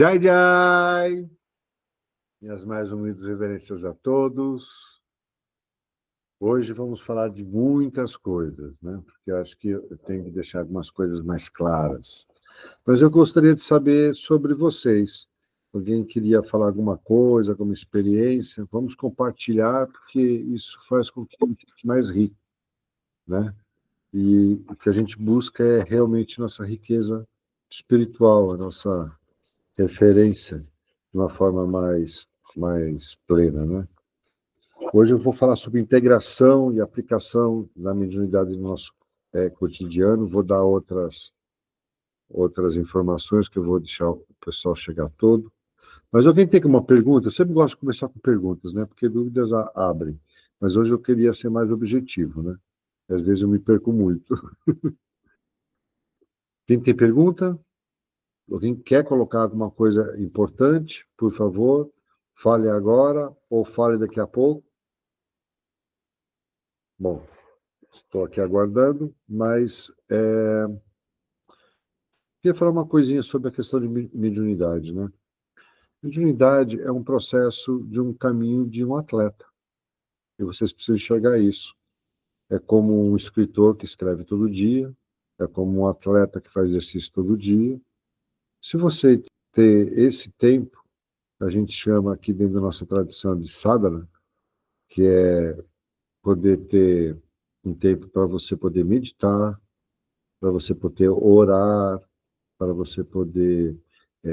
Jai Jai! Minhas mais humildes reverências a todos. Hoje vamos falar de muitas coisas, né? Porque eu acho que eu tenho que deixar algumas coisas mais claras. Mas eu gostaria de saber sobre vocês. Alguém queria falar alguma coisa, alguma experiência? Vamos compartilhar, porque isso faz com que a gente fique mais rico, né? E o que a gente busca é realmente nossa riqueza espiritual, a nossa referência de uma forma mais plena, né? Hoje eu vou falar sobre integração e aplicação da mediunidade no nosso cotidiano. Vou dar outras informações que eu vou deixar o pessoal chegar todo. Mas alguém tem uma pergunta? Eu sempre gosto de começar com perguntas, né? Porque dúvidas abrem. Mas hoje eu queria ser mais objetivo, né? Às vezes eu me perco muito. Quem tem pergunta? Alguém quer colocar alguma coisa importante? Por favor, fale agora ou fale daqui a pouco. Bom, estou aqui aguardando, mas queria falar uma coisinha sobre a questão de mediunidade, né? Mediunidade é um processo de um caminho de um atleta, e vocês precisam enxergar isso. É como um escritor que escreve todo dia, é como um atleta que faz exercício todo dia. Se você ter esse tempo, a gente chama aqui dentro da nossa tradição de sadhana, que é poder ter um tempo para você poder meditar, para você poder orar, para você poder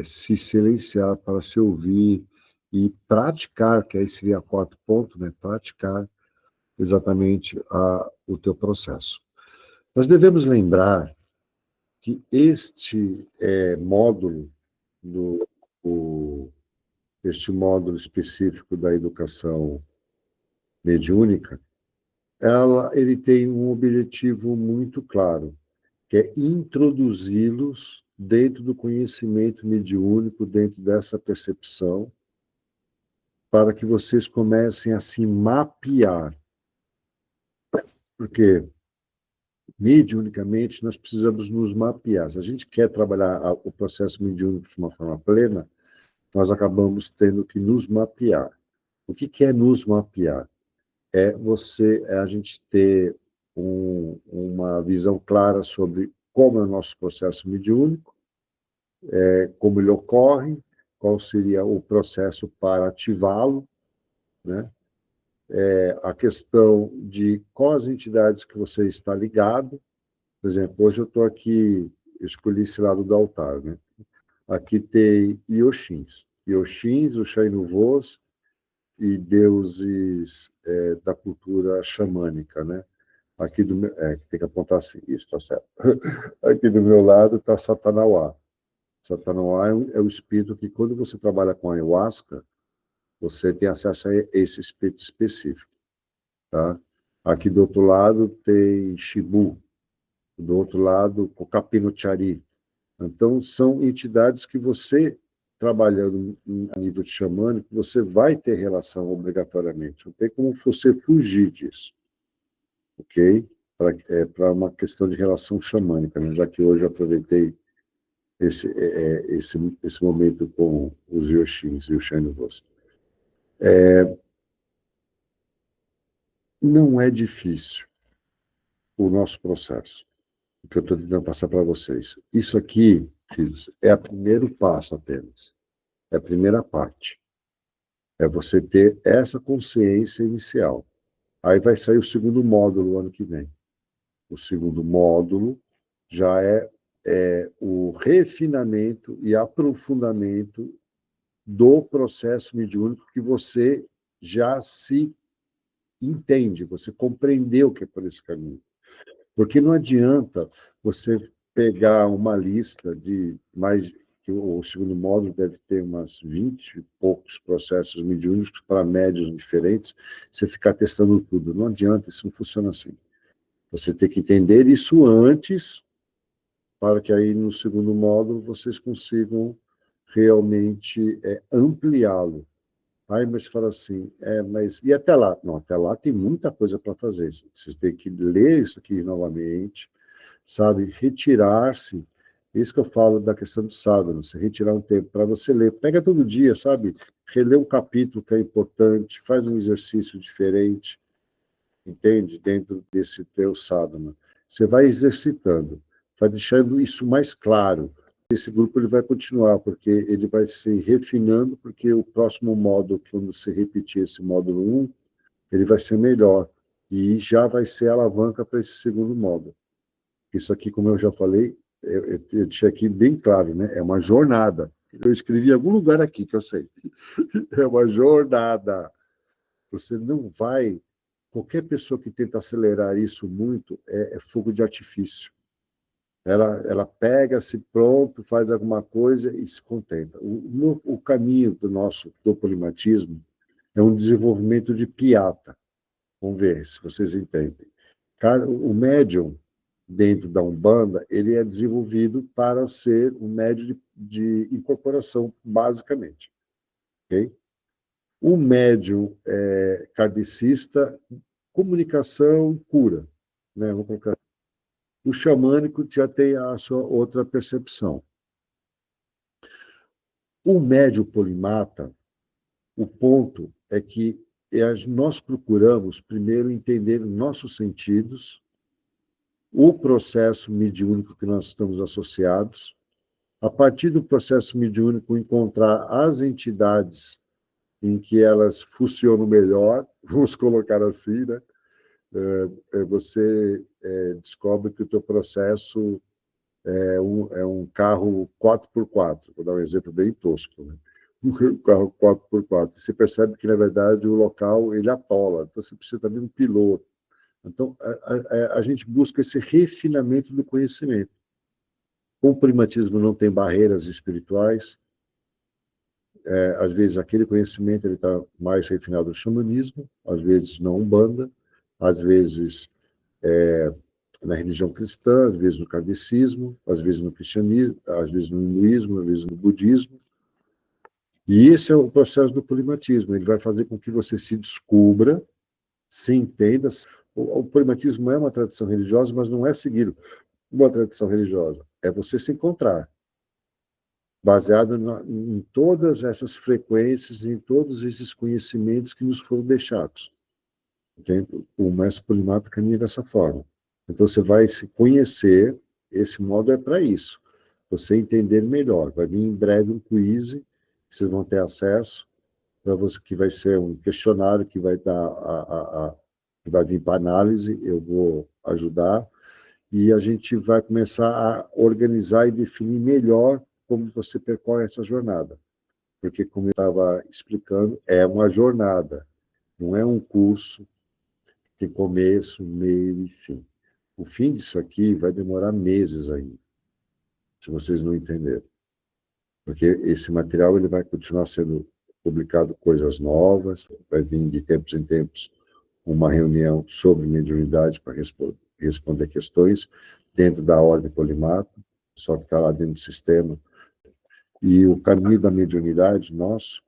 se silenciar, para se ouvir e praticar, que aí seria o quarto ponto, né? Praticar exatamente o teu processo. Nós devemos lembrar que este módulo, do, o, este módulo específico da educação mediúnica, ele tem um objetivo muito claro, que é introduzi-los dentro do conhecimento mediúnico, dentro dessa percepção, para que vocês comecem a se mapear. Porque, mediunicamente, nós precisamos nos mapear. Se a gente quer trabalhar o processo mediúnico de uma forma plena, nós acabamos tendo que nos mapear. O que é nos mapear? É a gente ter uma visão clara sobre como é o nosso processo mediúnico, como ele ocorre, qual seria o processo para ativá-lo, né? A questão de quais entidades que você está ligado. Por exemplo, hoje eu estou aqui, eu escolhi esse lado do altar, né? Aqui tem Ioshins. Ioshins, o Xainuvôs e deuses da cultura xamânica, né? Aqui tem que apontar assim, isso, está certo. Aqui do meu lado está Satanauá. Satanauá é o espírito que, quando você trabalha com ayahuasca, você tem acesso a esse espírito específico, tá? Aqui do outro lado tem Shibu, do outro lado, Kokapinochari. Então, são entidades que você, trabalhando a nível de xamânico, você vai ter relação obrigatoriamente. Não tem como você fugir disso, ok? Para uma questão de relação xamânica, né? Já que hoje eu aproveitei esse momento com os Yoshins e o Shanivos. Não é difícil o nosso processo, o que eu estou tentando passar para vocês. Isso aqui, filhos, é o primeiro passo apenas. É a primeira parte. É você ter essa consciência inicial. Aí vai sair o segundo módulo o ano que vem. O segundo módulo já é o refinamento e aprofundamento do processo mediúnico que você já se entende, você compreendeu que é por esse caminho. Porque não adianta você pegar uma lista de mais, que o segundo módulo deve ter umas 20 e poucos processos mediúnicos para médios diferentes, você ficar testando tudo. Não adianta, isso não funciona assim. Você tem que entender isso antes, para que aí no segundo módulo vocês consigam realmente ampliá-lo. Aí, mas fala assim, mas e até lá? Não, até lá tem muita coisa para fazer. Vocês têm que ler isso aqui novamente, sabe? Retirar-se Isso que eu falo da questão do sadhana, você retirar um tempo para você ler. Pega todo dia, sabe? Relê um capítulo que é importante, faz um exercício diferente, entende? Dentro desse teu sadhana. Você vai exercitando, vai deixando isso mais claro. Esse grupo ele vai continuar, porque ele vai se refinando, porque o próximo módulo, quando você repetir esse módulo 1, ele vai ser melhor. E já vai ser alavanca para esse segundo módulo. Isso aqui, como eu já falei, eu deixei aqui bem claro, né? É uma jornada. Eu escrevi em algum lugar aqui, que eu sei. É uma jornada. Você não vai... Qualquer pessoa que tenta acelerar isso muito é fogo de artifício. Ela pega-se pronto, faz alguma coisa e se contenta. O caminho do polimatismo é um desenvolvimento de piata. Vamos ver se vocês entendem. O médium, dentro da Umbanda, ele é desenvolvido para ser um médium de incorporação, basicamente. Okay? O médium kardecista, comunicação, cura. Né? Vou colocar. O xamânico já tem a sua outra percepção. O médium polimata, o ponto é que nós procuramos primeiro entender nossos sentidos, o processo mediúnico que nós estamos associados, a partir do processo mediúnico encontrar as entidades em que elas funcionam melhor, vamos colocar assim, né? Você descobre que o teu processo é um carro 4x4, vou dar um exemplo bem tosco, né? Um carro 4x4. Você percebe que, na verdade, o local ele atola, então você precisa também de um piloto. Então, a gente busca esse refinamento do conhecimento. O primatismo não tem barreiras espirituais. Às vezes, aquele conhecimento está mais refinado no xamanismo, às vezes na Umbanda, às vezes na religião cristã, às vezes no kardecismo, às vezes no cristianismo, às vezes no hinduísmo, às vezes no budismo. E esse é o processo do polimatismo. Ele vai fazer com que você se descubra, se entenda. O polimatismo é uma tradição religiosa, mas não é seguir uma tradição religiosa. É você se encontrar, baseado em todas essas frequências, em todos esses conhecimentos que nos foram deixados. Entende? O mestre polimata caminha dessa forma. Então, você vai se conhecer, esse modo é para isso. Você entender melhor. Vai vir em breve um quiz, que vocês vão ter acesso, para você, que vai ser um questionário que vai dar que vai vir para análise, eu vou ajudar, e a gente vai começar a organizar e definir melhor como você percorre essa jornada. Porque, como eu estava explicando, é uma jornada, não é um curso, tem começo, meio e fim. O fim disso aqui vai demorar meses ainda, se vocês não entenderem. Porque esse material ele vai continuar sendo publicado coisas novas, vai vir de tempos em tempos uma reunião sobre mediunidade para responder questões dentro da ordem polimata, só que está lá dentro do sistema. E o caminho da mediunidade nosso,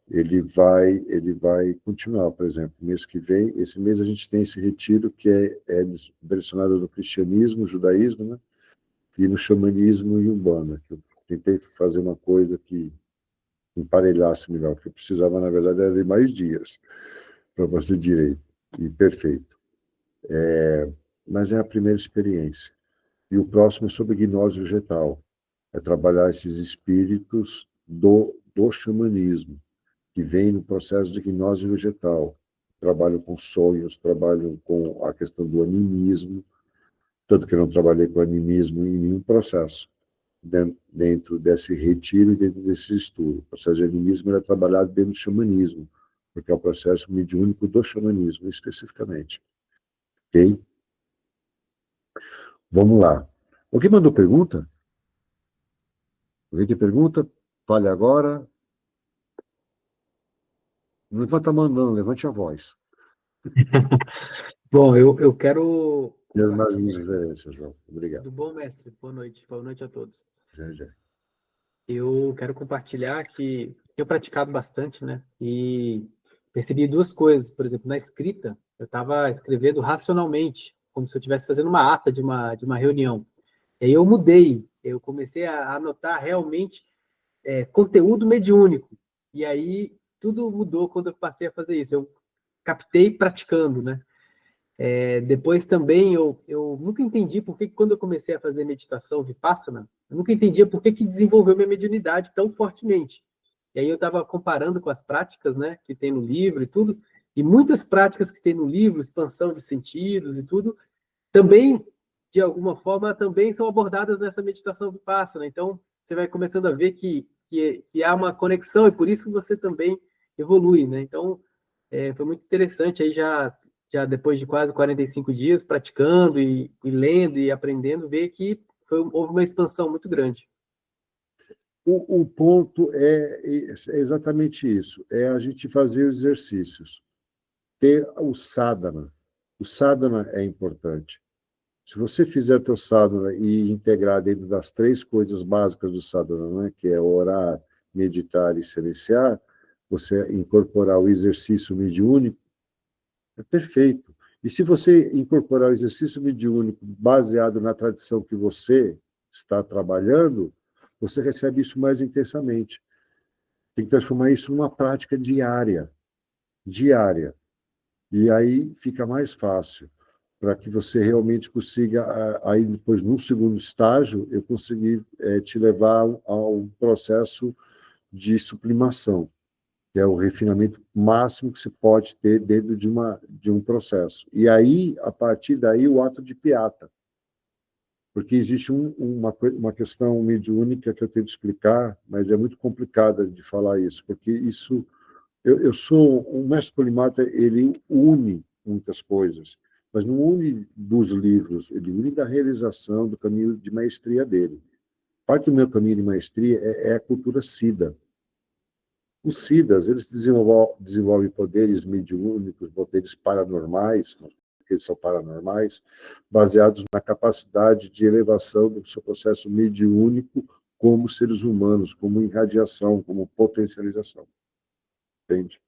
ele vai continuar. Por exemplo, mês que vem, esse mês a gente tem esse retiro que é direcionado no cristianismo, judaísmo, né? E no xamanismo e umbanda, que eu tentei fazer uma coisa que emparelhasse melhor, porque eu precisava, na verdade, era de mais dias para fazer direito e perfeito. Mas é a primeira experiência. E o próximo é sobre gnose vegetal, é trabalhar esses espíritos do xamanismo, que vem no processo de gnose vegetal. Trabalham com sonhos, trabalham com a questão do animismo, tanto que eu não trabalhei com animismo em nenhum processo, dentro desse retiro e dentro desse estudo. O processo de animismo é trabalhado dentro do xamanismo, porque é o processo mediúnico do xamanismo, especificamente. Ok? Vamos lá. Alguém mandou pergunta? Alguém tem pergunta? Fale agora. Não levanta a mão, não, levante a voz. Bom, eu quero E as mais compartilhar referências, João. Obrigado. do bom mestre. Boa noite a todos. Já, já. Eu quero compartilhar que eu praticado bastante, né? E percebi duas coisas. Por exemplo, na escrita, eu estava escrevendo racionalmente, como se eu estivesse fazendo uma ata de uma reunião. E aí eu mudei eu comecei a anotar realmente conteúdo mediúnico. E aí tudo mudou quando eu passei a fazer isso. Eu captei praticando, né? Depois também eu nunca entendi por que quando eu comecei a fazer meditação Vipassana, eu nunca entendia por que desenvolveu minha mediunidade tão fortemente. E aí eu estava comparando com as práticas, né, que tem no livro e tudo, e muitas práticas que tem no livro, expansão de sentidos e tudo, também, de alguma forma, também são abordadas nessa meditação Vipassana. Então, você vai começando a ver que há uma conexão, e por isso que você também evolui, né? Então, foi muito interessante, aí já depois de quase 45 dias praticando e lendo e aprendendo, ver que houve uma expansão muito grande. O ponto é exatamente isso, é a gente fazer os exercícios, ter o sadhana. O sadhana é importante. Se você fizer teu sadhana e integrar dentro das 3 coisas básicas do sadhana, né, que é orar, meditar e silenciar, você incorporar o exercício mediúnico, é perfeito. E se você incorporar o exercício mediúnico baseado na tradição que você está trabalhando, você recebe isso mais intensamente. Tem que transformar isso numa prática diária, diária. E aí fica mais fácil, para que você realmente consiga, aí depois, num segundo estágio, eu conseguir te levar ao processo de sublimação, que é o refinamento máximo que se pode ter dentro de um processo. E aí, a partir daí, o ato de piata. Porque existe uma questão mediúnica que eu tenho de explicar, mas é muito complicada de falar isso, porque isso... Eu sou... O mestre Polimata, ele une muitas coisas, mas não une dos livros, ele une da realização do caminho de maestria dele. Parte do meu caminho de maestria é a cultura Siddha. Os Siddhas, eles desenvolvem poderes mediúnicos, poderes paranormais, porque eles são paranormais, baseados na capacidade de elevação do seu processo mediúnico como seres humanos, como irradiação, como potencialização. Entende?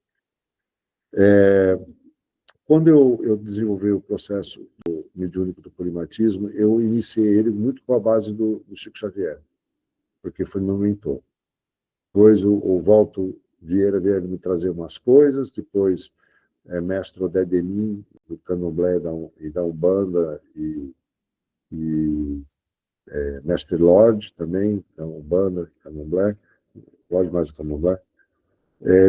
Quando eu desenvolvi o processo mediúnico do polimatismo, eu iniciei ele muito com a base do Chico Xavier, porque foi meu mentor. Depois o Walter Vieira veio me trazer umas coisas, depois mestre Odé Denim, do Candomblé e da Umbanda, e mestre Lorde também, da Umbanda, Candomblé, Lorde mais do Candomblé,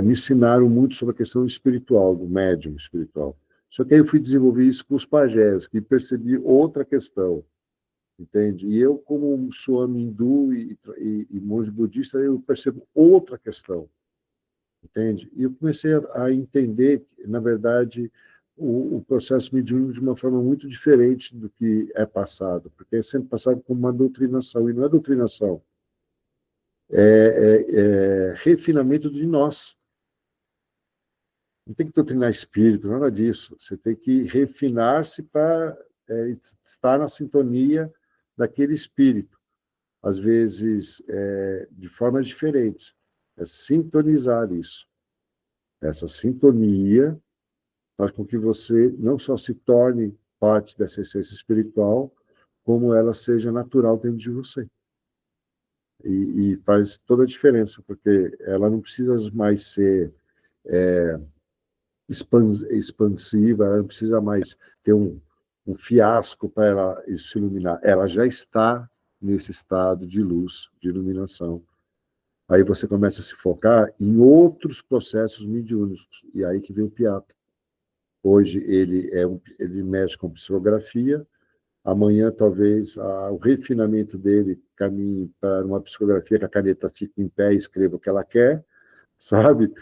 me ensinaram muito sobre a questão espiritual, do médium espiritual. Só que aí eu fui desenvolver isso com os pajés, que percebi outra questão, entende? E eu, como um swami hindu e monge budista, eu percebo outra questão, entende? E eu comecei a entender, na verdade, o processo mediúnico de uma forma muito diferente do que é passado, porque é sempre passado como uma doutrinação, e não é doutrinação, é refinamento de nós. Não tem que doutrinar espírito, nada disso. Você tem que refinar-se para estar na sintonia daquele espírito, às vezes de formas diferentes. É sintonizar isso. Essa sintonia faz com que você não só se torne parte dessa essência espiritual, como ela seja natural dentro de você. E faz toda a diferença, porque ela não precisa mais ser expansiva, ela não precisa mais ter um fiasco para ela se iluminar. Ela já está nesse estado de luz, de iluminação. Aí você começa a se focar em outros processos mediúnicos, e aí que vem o Piata. Hoje ele mexe com psicografia, amanhã talvez o refinamento dele caminhe para uma psicografia que a caneta fique em pé e escreva o que ela quer, sabe?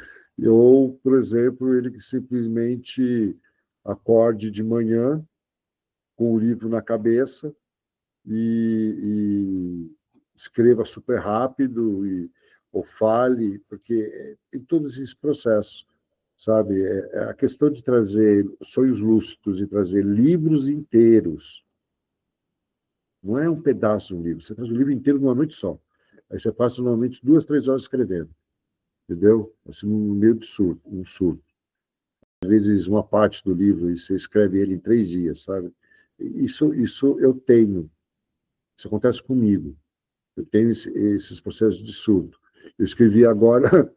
Ou, por exemplo, ele que simplesmente acorde de manhã com o livro na cabeça e escreva super rápido ou fale, porque tem todos esses processos, sabe? A questão de trazer sonhos lúcidos e trazer livros inteiros, não é um pedaço de um livro, você traz o livro inteiro numa noite só. Aí você passa normalmente 2, 3 horas escrevendo, entendeu? Assim, no meio de surto, um surto. Às vezes uma parte do livro e você escreve ele em 3 dias, sabe? Isso eu tenho. Isso acontece comigo. Eu tenho esses processos de surto. Eu escrevi agora,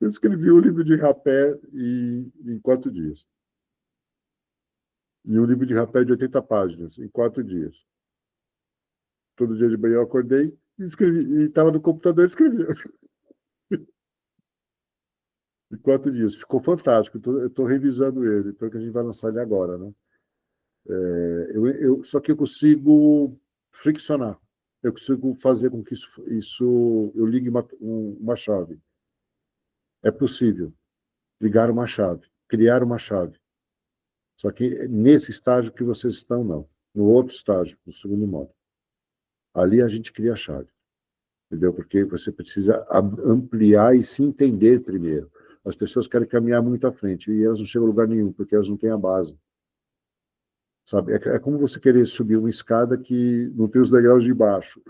eu escrevi um livro de rapé em 4 dias. E um livro de rapé de 80 páginas, em 4 dias. Todo dia de manhã eu acordei e escrevi. E estava no computador e escrevia. Em 4 dias. Ficou fantástico. Eu estou revisando ele, então que a gente vai lançar ele agora, né? Só que eu consigo friccionar. Eu consigo fazer com que eu ligue uma chave. É possível ligar uma chave, criar uma chave. Só que nesse estágio que vocês estão, não. No outro estágio, no segundo modo. Ali a gente cria a chave. Entendeu? Porque você precisa ampliar e se entender primeiro. As pessoas querem caminhar muito à frente e elas não chegam a lugar nenhum, porque elas não têm a base. Sabe? É como você querer subir uma escada que não tem os degraus de baixo.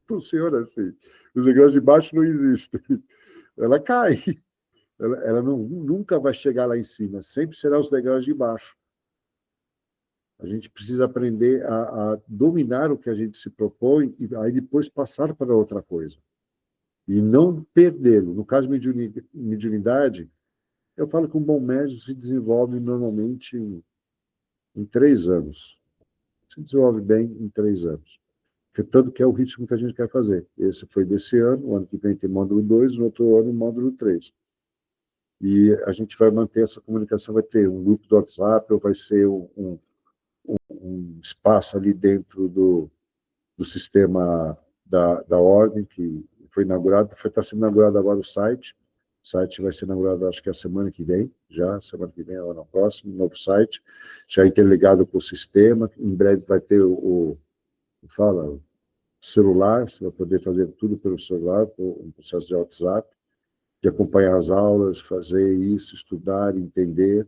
Funciona assim. Os degraus de baixo não existem. Ela cai. Ela nunca vai chegar lá em cima. Sempre será os degraus de baixo. A gente precisa aprender a dominar o que a gente se propõe e aí depois passar para outra coisa. E não perdê-lo. No caso de mediunidade, eu falo que um bom médium se desenvolve normalmente em 3 anos. Se desenvolve bem em 3 anos. Tanto que é o ritmo que a gente quer fazer. Esse foi desse ano, o ano que vem tem módulo 2, no outro ano módulo 3. E a gente vai manter essa comunicação, vai ter um grupo do WhatsApp, ou vai ser um espaço ali dentro do sistema da ordem, que foi inaugurado, está sendo inaugurado agora o site. O site vai ser inaugurado, acho que a semana que vem, já, semana que vem, ou na próxima, um novo site, já interligado com o sistema. Em breve vai ter fala, celular, você vai poder fazer tudo pelo celular, um processo de WhatsApp, de acompanhar as aulas, fazer isso, estudar, entender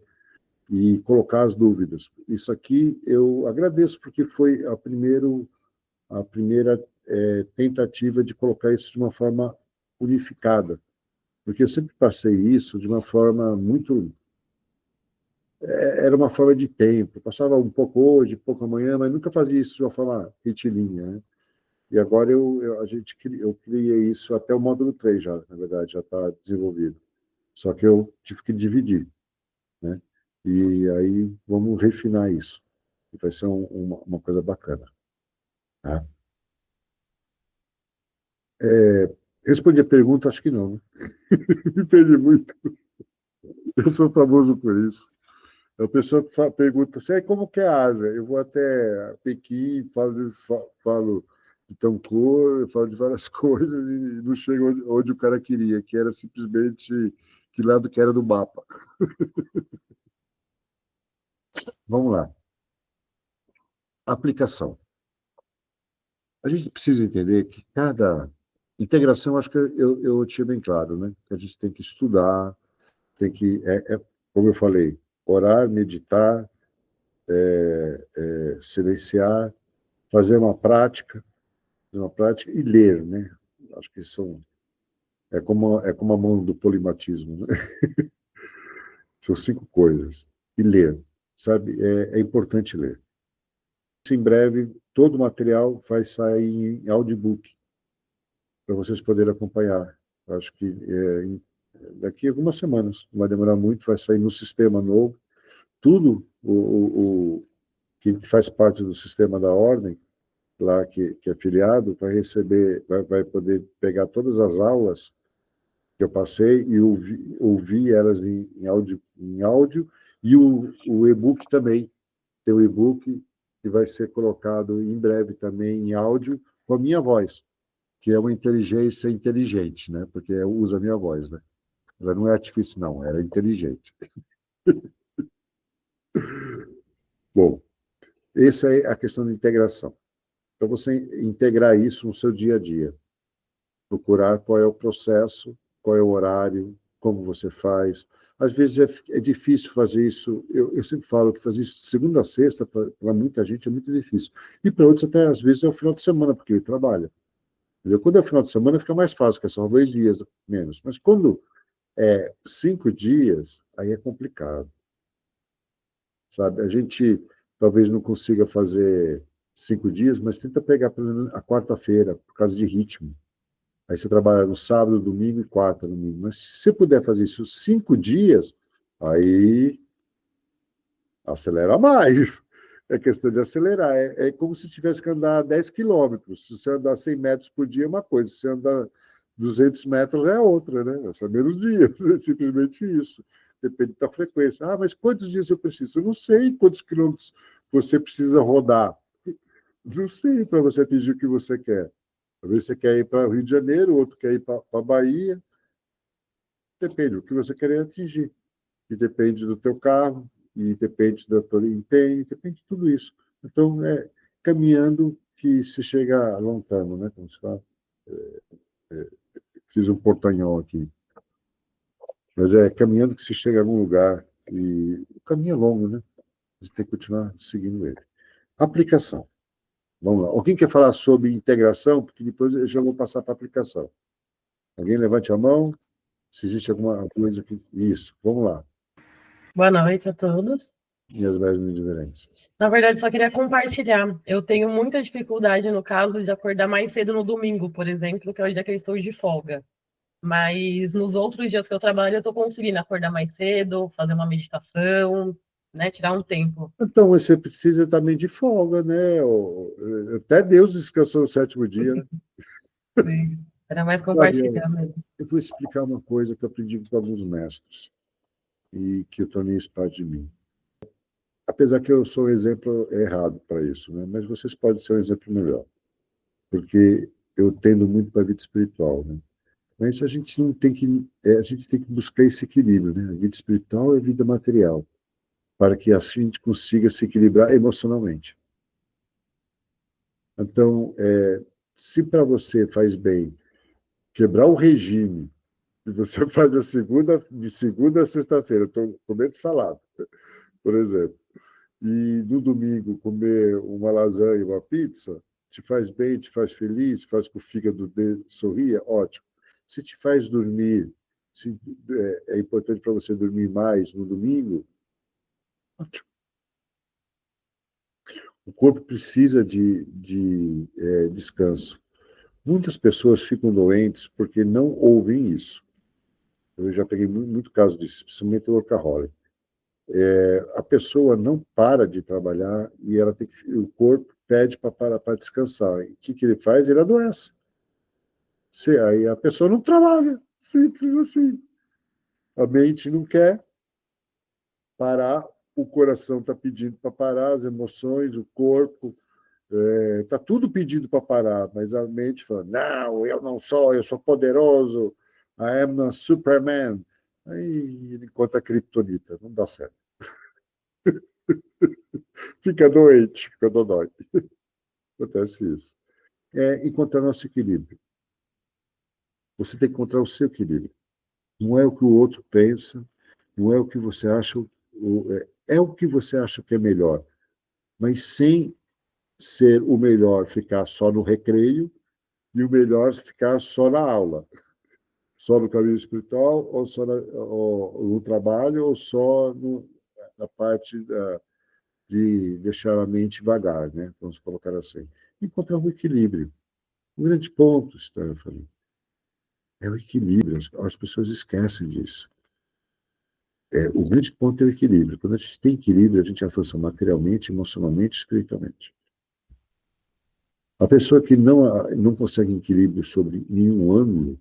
e colocar as dúvidas. Isso aqui eu agradeço, porque foi a primeira tentativa de colocar isso de uma forma unificada, porque eu sempre passei isso de uma forma muito... Era uma forma de tempo, passava um pouco hoje, um pouco amanhã, mas nunca fazia isso de uma forma retilínea, né? E agora eu criei isso até o módulo 3 já, na verdade, já está desenvolvido. Só que eu tive que dividir, né? E aí vamos refinar isso. E vai ser uma coisa bacana. Tá? Respondi a pergunta, acho que não, né? Entendi muito. Eu sou famoso por isso. A pessoa pergunta assim, como que é a Ásia? Eu vou até Pequim, falo de Tancor, falo de várias coisas e não chego onde o cara queria, que era simplesmente que lado que era do mapa. Vamos lá. Aplicação. A gente precisa entender que cada integração, acho que eu tinha bem claro, né? Que a gente tem que estudar, tem que, como eu falei, orar, meditar, silenciar, fazer uma prática e ler, né? Acho que é como a mão do polimatismo, né? São 5 coisas. E ler, sabe? É importante ler. Em breve, todo o material vai sair em audiobook, para vocês poderem acompanhar. Acho que daqui a algumas semanas, não vai demorar muito, vai sair no sistema novo. Tudo o que faz parte do sistema da ordem, lá que é filiado, vai receber, vai poder pegar todas as aulas que eu passei e ouvir elas em áudio e o e-book também. Tem o e-book que vai ser colocado em breve também em áudio com a minha voz, que é uma inteligência inteligente, né? Porque usa a minha voz, né? Ela não é artifício, não, ela é inteligente. Bom, essa é a questão de integração. Para você integrar isso no seu dia a dia, procurar qual é o processo, qual é o horário, como você faz. Às vezes é difícil fazer isso. Eu sempre falo que fazer isso de segunda a sexta, para muita gente, é muito difícil. E para outros, até às vezes, é o final de semana, porque ele trabalha. Entendeu? Quando é o final de semana, fica mais fácil, que são 2 dias menos. Mas quando é 5 dias, aí é complicado. Sabe? A gente talvez não consiga fazer 5 dias, mas tenta pegar pelo menos a quarta-feira, por causa de ritmo. Aí você trabalha no sábado, domingo e quarta, domingo. Mas se você puder fazer isso 5 dias, aí acelera mais. É questão de acelerar. É como se tivesse que andar 10 quilômetros. Se você andar 100 metros por dia é uma coisa, se você andar 200 metros é outra, né? São menos dias, é simplesmente isso. Depende da frequência. Ah, mas quantos dias eu preciso? Eu não sei quantos quilômetros você precisa rodar. Não sei para você atingir o que você quer. Talvez você quer ir para o Rio de Janeiro, o outro quer ir para a Bahia. Depende do que você quer atingir. E depende do teu carro, e depende do teu empenho, depende de tudo isso. Então, é caminhando que se chega a long term, né? Como se fala. Fiz um portanhol aqui. Mas é caminhando que se chega a algum lugar. E o caminho é longo, né? A gente tem que continuar seguindo ele. Aplicação. Vamos lá. Alguém quer falar sobre integração? Porque depois eu já vou passar para a aplicação. Alguém levante a mão. Se existe alguma coisa aqui. Isso. Vamos lá. Boa noite a todos. Minhas breves diferenças. Na verdade, só queria compartilhar. Eu tenho muita dificuldade, no caso, de acordar mais cedo no domingo, por exemplo, que é o dia que eu estou de folga. Mas nos outros dias que eu trabalho, eu estou conseguindo acordar mais cedo, fazer uma meditação, né, tirar um tempo. Então, você precisa também de folga, né? Até Deus descansou no sétimo dia, né? Era mais Gabriel, compartilhar mesmo. eu vou explicar uma coisa que eu aprendi com alguns mestres e que eu tornei isso parte de mim. Apesar que eu sou um exemplo errado para isso, né? Mas vocês podem ser um exemplo melhor, porque eu tendo muito para a vida espiritual, né? Mas a gente não tem que, a gente tem que buscar esse equilíbrio, né? A vida espiritual e a vida material, para que assim a gente consiga se equilibrar emocionalmente. Então, se para você faz bem quebrar o regime, e você faz de segunda a sexta-feira, eu estou comendo salada, por exemplo, e no domingo comer uma lasanha, uma pizza, te faz bem, te faz feliz, faz com que o fígado sorria, ótimo. Se te faz dormir, se é importante para você dormir mais no domingo, ótimo. O corpo precisa de descanso. Muitas pessoas ficam doentes porque não ouvem isso. Eu já peguei muito caso disso, principalmente o workaholic. A pessoa não para de trabalhar e ela tem que, o corpo pede para parar para descansar. E o que ele faz? Ele adoece. Aí a pessoa não trabalha. Simples assim. A mente não quer parar, o coração está pedindo para parar, as emoções, o corpo, está tudo pedindo para parar, mas a mente fala, não, eu não sou, eu sou poderoso, I am a Superman. Aí ele encontra a criptonita, não dá certo. Fica doente, fica dodói. Acontece isso. Encontrar nosso equilíbrio. Você tem que encontrar o seu equilíbrio. Não é o que o outro pensa, não é o que você acha, é o que você acha que é melhor, mas sem ser o melhor ficar só no recreio e o melhor ficar só na aula, só no caminho espiritual, ou só ou no trabalho, ou só na parte de deixar a mente vagar, né? Vamos colocar assim. Encontrar um equilíbrio. Um grande ponto, Stephanie, é o equilíbrio. As pessoas esquecem disso. O grande ponto é o equilíbrio. Quando a gente tem equilíbrio, a gente avança materialmente, emocionalmente, espiritualmente. A pessoa que não consegue equilíbrio sobre nenhum ângulo,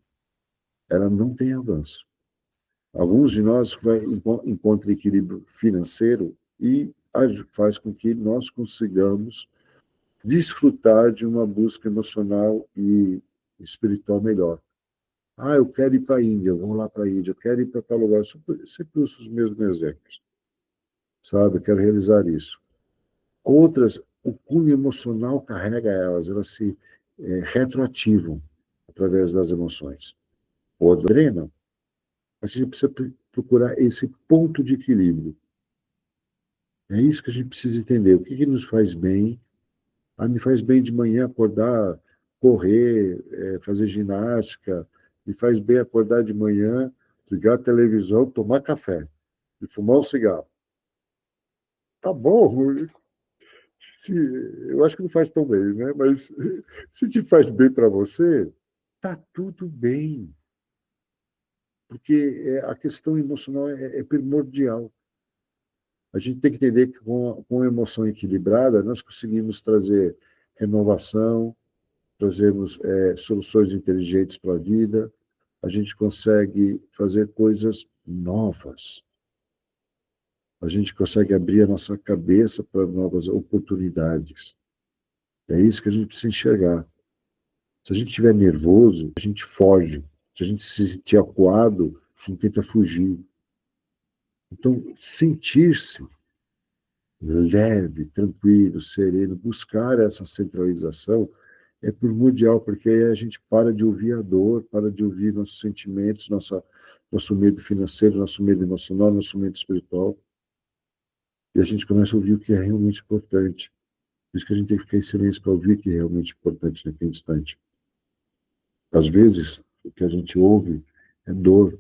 ela não tem avanço. Alguns de nós encontram equilíbrio financeiro e faz com que nós consigamos desfrutar de uma busca emocional e espiritual melhor. Ah, eu quero ir para a Índia, vamos lá para a Índia, eu quero ir para tal lugar. Sempre uso os mesmos exemplos, sabe? Eu quero realizar isso. Outras, o cunho emocional carrega elas se retroativam através das emoções. Outra, drena. A gente precisa procurar esse ponto de equilíbrio. É isso que a gente precisa entender. O que nos faz bem? Me faz bem de manhã acordar, correr, fazer ginástica. Me faz bem acordar de manhã, ligar a televisão, tomar café e fumar um cigarro. Tá bom, eu acho que não faz tão bem, né? Mas se te faz bem para você, tá tudo bem. Porque a questão emocional é primordial. A gente tem que entender que com a emoção equilibrada, nós conseguimos trazer renovação, trazemos soluções inteligentes para a vida, a gente consegue fazer coisas novas, a gente consegue abrir a nossa cabeça para novas oportunidades. É isso que a gente precisa enxergar. Se a gente estiver nervoso, a gente foge. Se a gente se sentir acuado, a gente tenta fugir. Então, sentir-se leve, tranquilo, sereno, buscar essa centralização é primordial, porque aí a gente para de ouvir a dor, para de ouvir nossos sentimentos, nosso medo financeiro, nosso medo emocional, nosso medo espiritual, e a gente começa a ouvir o que é realmente importante. Por isso que a gente tem que ficar em silêncio para ouvir o que é realmente importante naquele instante. Às vezes, o que a gente ouve é dor.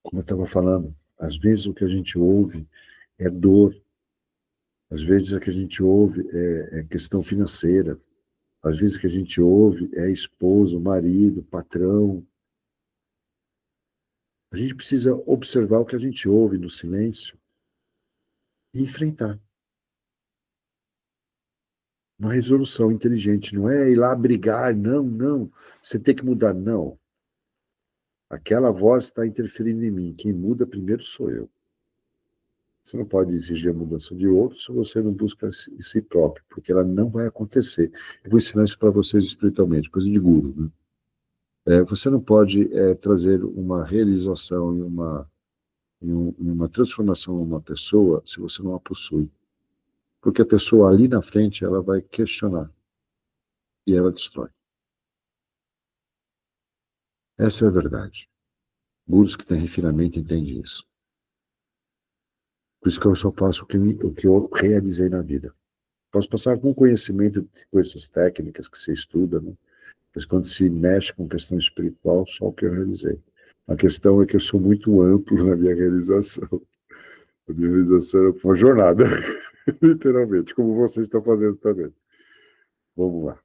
Como eu estava falando, às vezes o que a gente ouve é dor. Às vezes o que a gente ouve é questão financeira. Às vezes o que a gente ouve é esposo, marido, patrão. A gente precisa observar o que a gente ouve no silêncio e enfrentar. Uma resolução inteligente, não é ir lá brigar, não, não. Você tem que mudar, não. Aquela voz está interferindo em mim. Quem muda primeiro sou eu. Você não pode exigir a mudança de outro se você não busca em si próprio, porque ela não vai acontecer. Eu vou ensinar isso para vocês espiritualmente, coisa de guru, né? Você não pode trazer uma realização em uma transformação em uma pessoa se você não a possui. Porque a pessoa ali na frente, ela vai questionar e ela destrói. Essa é a verdade. Gurus que têm refinamento entendem isso. Por isso que eu só faço o que eu realizei na vida. Posso passar com conhecimento de coisas técnicas que você estuda, né? Mas quando se mexe com questão espiritual, só o que eu realizei. A questão é que eu sou muito amplo na minha realização. A minha realização é uma jornada, literalmente, como vocês estão fazendo também. Vamos lá.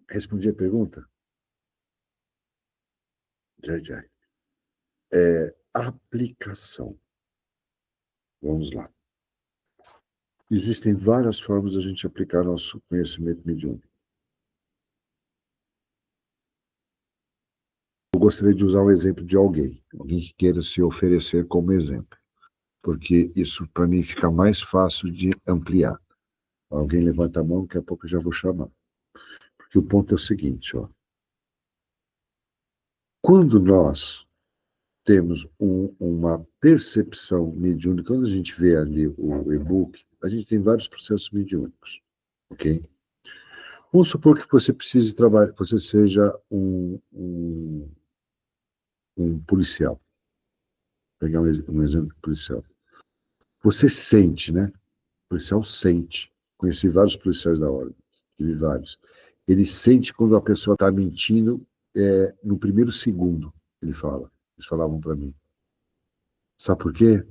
Respondi a pergunta? Já, já. Aplicação. Vamos lá. Existem várias formas de a gente aplicar nosso conhecimento mediúnico. Eu gostaria de usar um exemplo de alguém que queira se oferecer como exemplo, porque isso, para mim, fica mais fácil de ampliar. Alguém levanta a mão, daqui a pouco eu já vou chamar. Porque o ponto é o seguinte, ó. Quando nós temos uma percepção mediúnica, quando a gente vê ali o e-book, a gente tem vários processos mediúnicos, ok? Vamos supor que você precise trabalhar, que você seja um policial. Vou pegar um exemplo de policial. Você sente, né? O policial sente. Conheci vários policiais da ordem, tive vários. Ele sente quando a pessoa está mentindo no primeiro segundo, ele fala. Eles falavam para mim. Sabe por quê?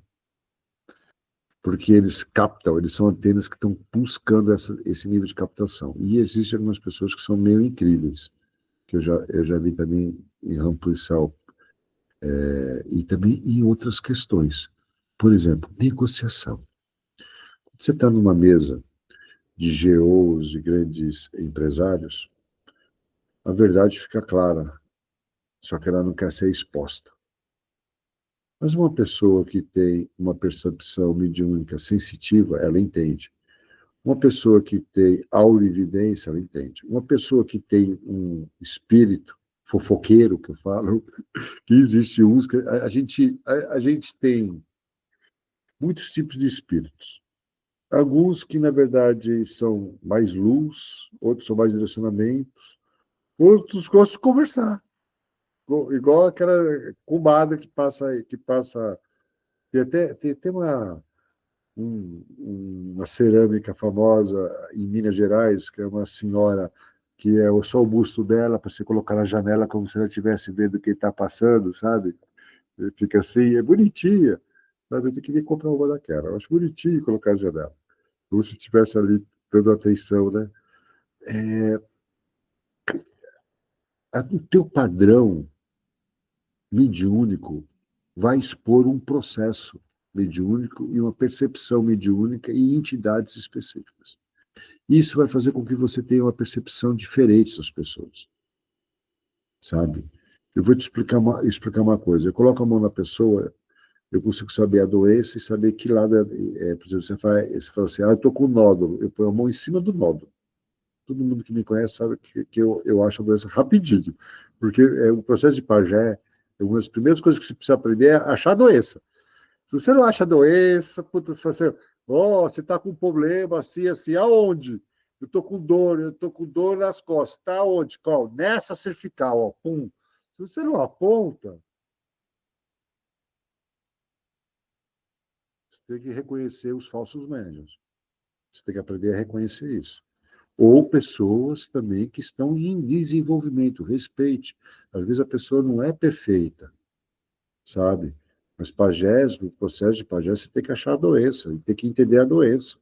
Porque eles captam, eles são antenas que estão buscando esse nível de captação. E existem algumas pessoas que são meio incríveis, que eu já vi também em ramo policial, e também em outras questões. Por exemplo, negociação. Você está numa mesa de GOs, de grandes empresários, a verdade fica clara, só que ela não quer ser exposta. Mas uma pessoa que tem uma percepção mediúnica sensitiva, ela entende. Uma pessoa que tem aurividência, ela entende. Uma pessoa que tem um espírito fofoqueiro, que eu falo, que existe uns, que a gente tem muitos tipos de espíritos. Alguns que, na verdade, são mais luz, outros são mais direcionamentos, outros gostam de conversar. Igual aquela comadre que passa. Tem uma cerâmica famosa em Minas Gerais, que é uma senhora que só o busto dela para você colocar na janela como se ela estivesse vendo o que está passando, sabe? Ele fica assim, é bonitinha. Sabe? Eu queria comprar uma daquela. Eu acho bonitinho colocar a janela. Como se estivesse ali dando atenção, né? O teu padrão mediúnico vai expor um processo mediúnico e uma percepção mediúnica e entidades específicas. Isso vai fazer com que você tenha uma percepção diferente das pessoas, sabe? Eu vou te explicar uma coisa. Eu coloco a mão na pessoa, eu consigo saber a doença e saber que lado por exemplo, você fala assim, eu estou com nódulo. Eu ponho a mão em cima do nódulo. Todo mundo que me conhece sabe que eu acho a doença rapidinho. Porque o processo de pajé, uma das primeiras coisas que você precisa aprender é achar a doença. Se você não acha a doença, puta, você fala assim, você está com um problema assim, assim, aonde? Eu estou com dor nas costas. Está onde? Qual? Nessa cervical, ó, pum. Se você não aponta, você tem que reconhecer os falsos médiuns. Você tem que aprender a reconhecer isso. Ou pessoas também que estão em desenvolvimento, respeite. Às vezes a pessoa não é perfeita, sabe? Mas pajés, no processo de pajés, você tem que achar a doença, e tem que entender a doença,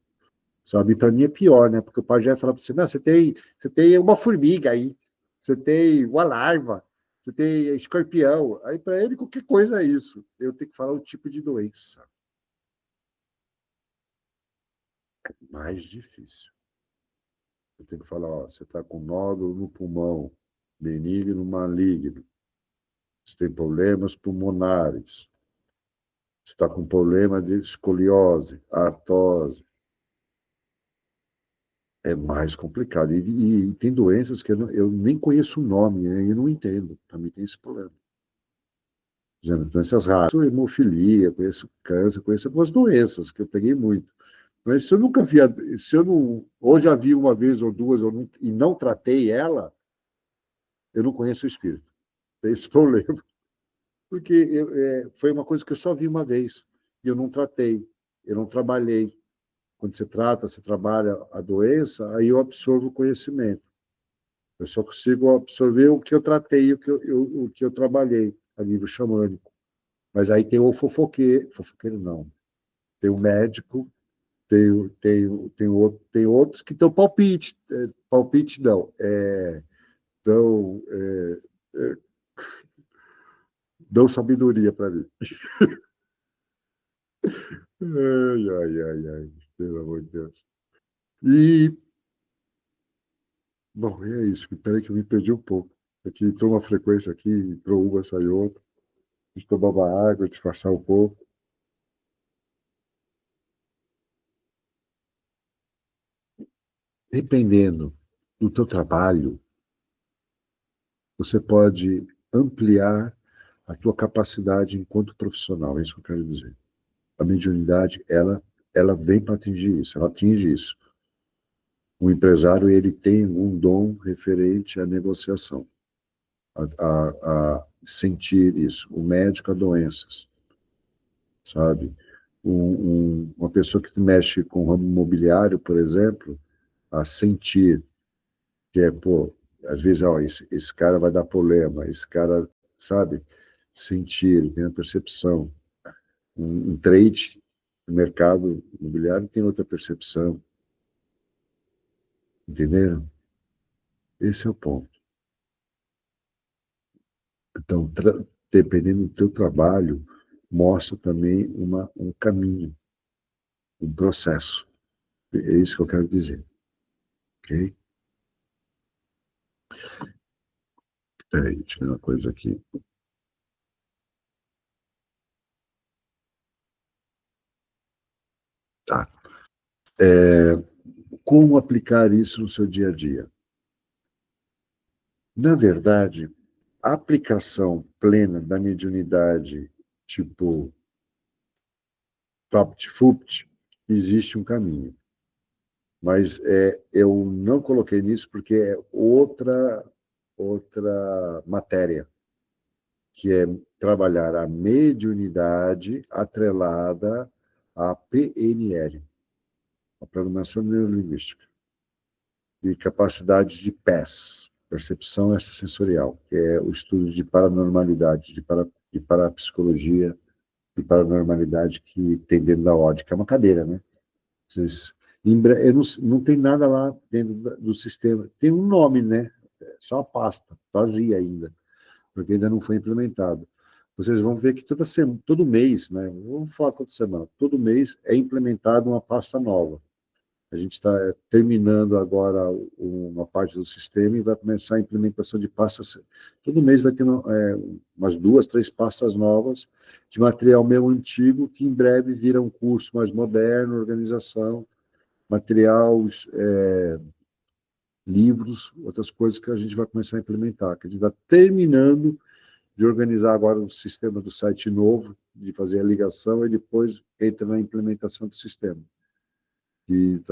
sabe? E para mim é pior, né? Porque o pajé fala para você, não, você tem uma formiga aí, você tem uma larva, você tem escorpião. Aí para ele qualquer coisa é isso. Eu tenho que falar o tipo de doença. Mais difícil. Eu tenho que falar, você está com nódulo no pulmão, benigno, maligno. Você tem problemas pulmonares. Você está com problema de escoliose, artrose. É mais complicado. E tem doenças que eu nem conheço o nome, né? Eu não entendo. Também tem esse problema. Por exemplo, doenças raras. Eu hemofilia, conheço câncer, conheço algumas doenças que eu peguei muito. Mas se eu nunca vi, se eu não, ou já vi uma vez ou duas e não tratei ela, eu não conheço o espírito. Tem esse problema. Porque foi uma coisa que eu só vi uma vez. E eu não tratei, eu não trabalhei. Quando você trabalha a doença, aí eu absorvo o conhecimento. Eu só consigo absorver o que eu tratei, o que eu trabalhei a nível xamânico. Mas aí tem o fofoqueiro não. Tem o médico, tem outros que dão palpite. Palpite não. É, dão sabedoria para mim. Ai, ai, ai, ai, pelo amor de Deus. E, bom, é isso. Espera que eu me perdi um pouco. Aqui entrou uma frequência aqui, entrou uma, saiu outra. A gente tomava água, disfarçar um pouco. Dependendo do teu trabalho, você pode ampliar a tua capacidade enquanto profissional. É isso que eu quero dizer. A mediunidade, ela vem para atingir isso, ela atinge isso. O empresário, ele tem um dom referente à negociação, a sentir isso. O médico, a doenças, sabe? Uma pessoa que mexe com o ramo imobiliário, por exemplo, a sentir, que pô, às vezes, esse cara vai dar problema, esse cara, sabe? Sentir, ele tem a percepção. Um trade, no mercado imobiliário tem outra percepção, entenderam? Esse é o ponto. Então, dependendo do teu trabalho, mostra também um caminho, um processo. É isso que eu quero dizer, ok? Peraí, deixa eu ver uma coisa aqui. Tá. Como aplicar isso no seu dia a dia? Na verdade, a aplicação plena da mediunidade, tipo Vapt-Vupt, existe um caminho. Mas eu não coloquei nisso porque é outra matéria, que é trabalhar a mediunidade atrelada à PNL, a Programação Neurolinguística, e capacidades de PES, Percepção Extrasensorial, que é o estudo de paranormalidade, de e para a psicologia e para a normalidade que tem dentro da ordem, que é uma cadeira, né? Vocês, eu não tem nada lá dentro do sistema. Tem um nome, né? É só uma pasta, vazia ainda, porque ainda não foi implementado. Vocês vão ver que todo mês, né? Vamos falar toda semana, todo mês é implementada uma pasta nova. A gente está terminando agora uma parte do sistema e vai começar a implementação de pastas. Todo mês vai ter umas 2, 3 pastas novas de material meu antigo, que em breve vira um curso mais moderno, organização, material, livros, outras coisas que a gente vai começar a implementar, que a gente está terminando de organizar agora o sistema do site novo, de fazer a ligação e depois entra na implementação do sistema. E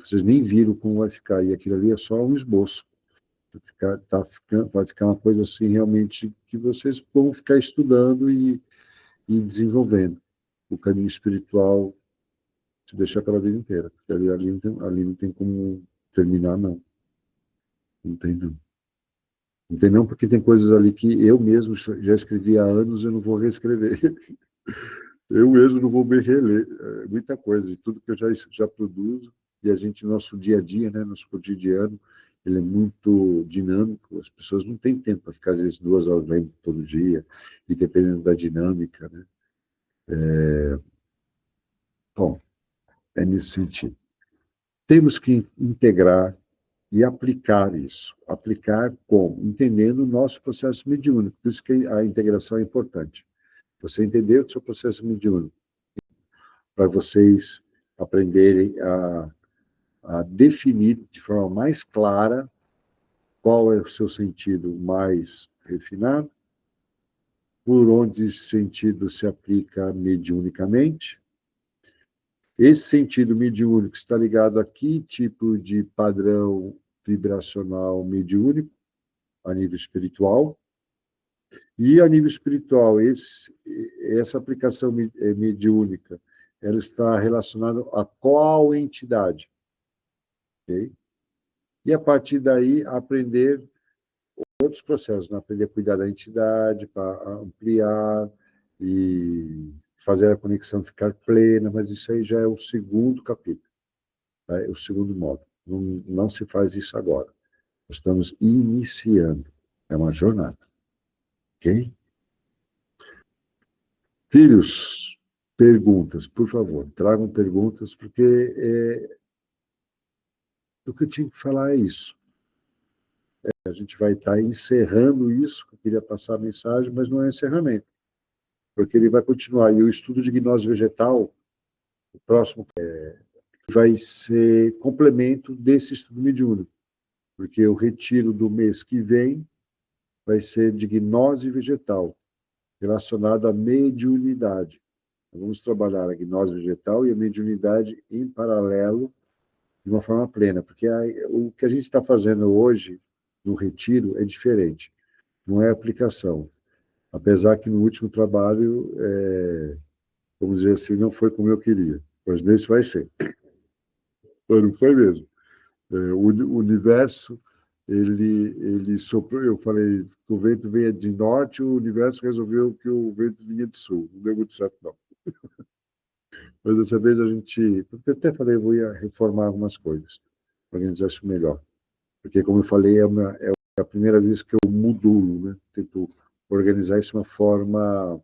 vocês nem viram como vai ficar, e aquilo ali é só um esboço. Vai ficar uma coisa assim, realmente, que vocês vão ficar estudando e desenvolvendo. O caminho espiritual se deixar pela vida inteira, porque ali não tem como terminar, não. Não tem, não. Não tem, não, porque tem coisas ali que eu mesmo já escrevi há anos e eu não vou reescrever. Eu mesmo não vou me reler. Muita coisa, de tudo que eu já produzo, e a gente, nosso dia a dia, né, nosso cotidiano, ele é muito dinâmico, as pessoas não têm tempo para ficar, às vezes, 2 horas lendo todo dia, e dependendo da dinâmica, né? Bom, é nesse sentido. Temos que integrar e aplicar isso. Aplicar como? Entendendo o nosso processo mediúnico. Por isso que a integração é importante. Você entender o seu processo mediúnico, para vocês aprenderem a definir de forma mais clara qual é o seu sentido mais refinado, por onde esse sentido se aplica mediunicamente. Esse sentido mediúnico está ligado a que tipo de padrão vibracional mediúnico, a nível espiritual. E a nível espiritual, essa aplicação mediúnica, ela está relacionada a qual entidade? Okay? E a partir daí, aprender outros processos, né? Aprender a cuidar da entidade, para ampliar e fazer a conexão ficar plena, mas isso aí já é o segundo capítulo, tá? É o segundo módulo. Não se faz isso agora. Nós estamos iniciando. É uma jornada. Ok? Filhos, perguntas, por favor. Tragam perguntas, porque o que eu tinha que falar é isso. A gente vai estar encerrando isso, eu queria passar a mensagem, mas não é encerramento, porque ele vai continuar. E o estudo de gnose vegetal, o próximo, vai ser complemento desse estudo mediúnico, porque o retiro do mês que vem vai ser de gnose vegetal, relacionado à mediunidade. Nós vamos trabalhar a gnose vegetal e a mediunidade em paralelo, de uma forma plena, porque o que a gente está fazendo hoje no retiro é diferente, não é aplicação. Apesar que no último trabalho, vamos dizer assim, não foi como eu queria, pois nesse vai ser. Mas não foi mesmo. O universo, ele soprou, eu falei que o vento venha de norte, o universo resolveu que o vento vinha de sul. Não deu muito certo, não. Mas dessa vez a gente, porque eu até falei, eu ia reformar algumas coisas, organizar isso melhor. Porque, como eu falei, é a primeira vez que eu modulo, né? Tento organizar isso de uma forma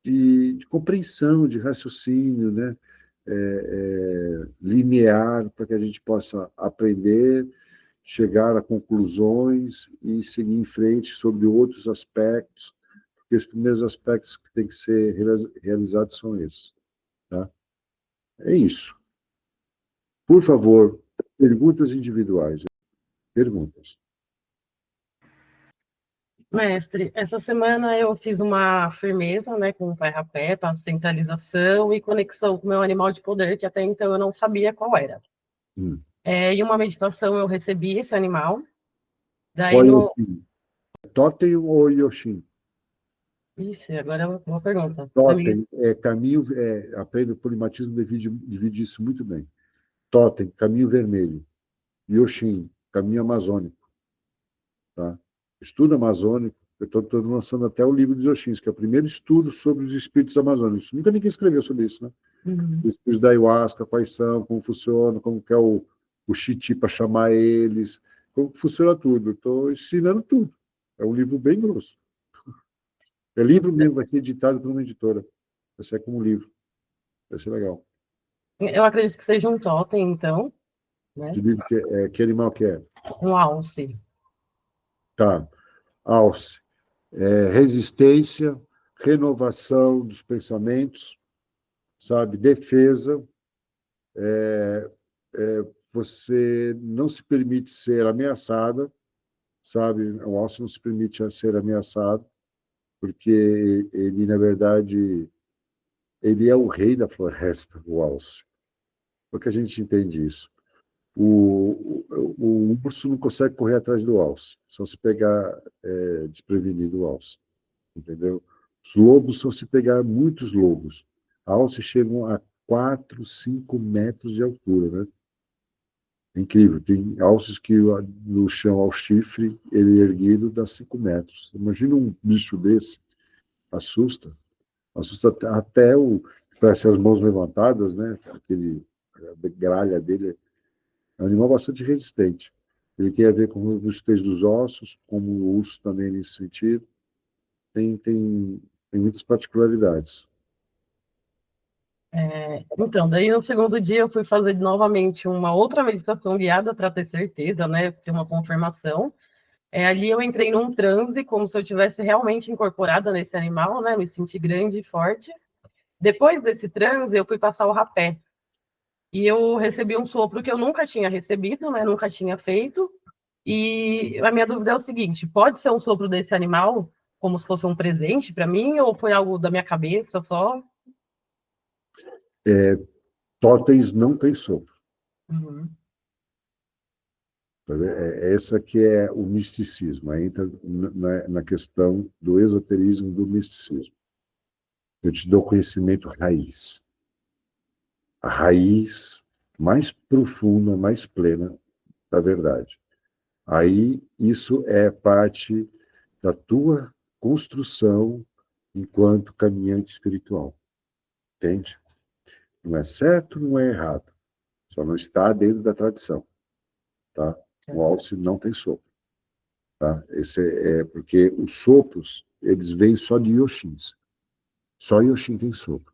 de compreensão, de raciocínio, né? Linear, para que a gente possa aprender, chegar a conclusões e seguir em frente sobre outros aspectos, porque os primeiros aspectos que têm que ser realizados são esses. Tá? É isso. Por favor, perguntas individuais. Perguntas. Mestre, essa semana eu fiz uma firmeza, né, com o pé rapé, para centralização e conexão com o meu animal de poder, que até então eu não sabia qual era. E uma meditação eu recebi esse animal. Daí no... Totem ou Yoshin? Ixi, agora é uma pergunta. Totem é caminho, aprende o polimatismo, divide isso muito bem. Totem, caminho vermelho. Yoshin, caminho amazônico. Tá? Estudo amazônico, Eu estou lançando até o livro de Oxins, que é o primeiro estudo sobre os espíritos amazônicos. Nunca ninguém escreveu sobre isso, né? Os espíritos da ayahuasca, quais são, como funciona, como que é o xiti para chamar eles, como funciona tudo. Estou ensinando tudo. É um livro bem grosso. É livro mesmo, vai ser editado por uma editora. Vai ser como um livro. Vai ser legal. Eu acredito que seja um totem, então, né? De livro que animal que é? Um alce. Tá. Alce. Resistência, renovação dos pensamentos, sabe? Defesa. Você não se permite ser ameaçada, sabe? O alce não se permite ser ameaçado, porque ele, na verdade, ele é o rei da floresta, o alce. Porque a gente entende isso. O urso não consegue correr atrás do alce, só se pegar desprevenido o alce, entendeu? Os lobos só se pegar muitos lobos. Alces chegam a 4, 5 metros de altura, né? É incrível. Tem alces que no chão ao chifre, ele erguido dá 5 metros. Imagina um bicho desse, assusta. Assusta até parece as mãos levantadas, né? A gralha dele é um animal bastante resistente. Ele tem a ver com a robustez dos ossos, como o urso também nesse sentido. Tem muitas particularidades. Então, daí no segundo dia eu fui fazer novamente uma outra meditação guiada para ter certeza, né? Ter uma confirmação. Ali eu entrei num transe, como se eu tivesse realmente incorporada nesse animal, né? Me senti grande e forte. Depois desse transe, eu fui passar o rapé. E eu recebi um sopro que eu nunca tinha recebido, né? Nunca tinha feito. E a minha dúvida é o seguinte: pode ser um sopro desse animal como se fosse um presente para mim, ou foi algo da minha cabeça só? Totens não têm sopro. Uhum. Essa que é o misticismo. Aí entra na questão do esoterismo, do misticismo. Eu te dou conhecimento raiz. A raiz mais profunda, mais plena da verdade. Aí isso é parte da tua construção enquanto caminhante espiritual. Entende? Não é certo, não é errado. Só não está dentro da tradição. Tá? O alce não tem sopro. Tá? Esse porque os sopros, eles vêm só de Yoshins. Só Yoshin tem sopro.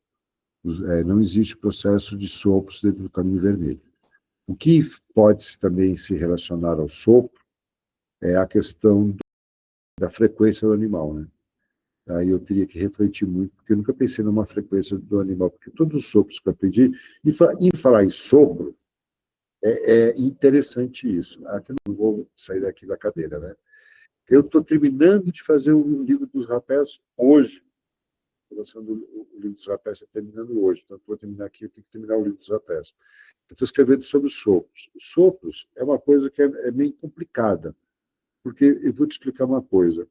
Não existe processo de sopros dentro do caminho vermelho. O que pode também se relacionar ao sopro é a questão da frequência do animal, né? Aí eu teria que refletir muito, porque eu nunca pensei numa frequência do animal, porque todos os sopros que eu aprendi, e falar em sopro, é interessante isso. Aqui eu não vou sair daqui da cadeira, né? Eu estou terminando de fazer o livro dos rapés hoje. Estou lançando o livro dos rapés, está terminando hoje. Então, vou terminar aqui, eu tenho que terminar o livro dos rapés. Eu estou escrevendo sobre os sopros. Os sopros é uma coisa que é meio complicada, porque eu vou te explicar uma coisa.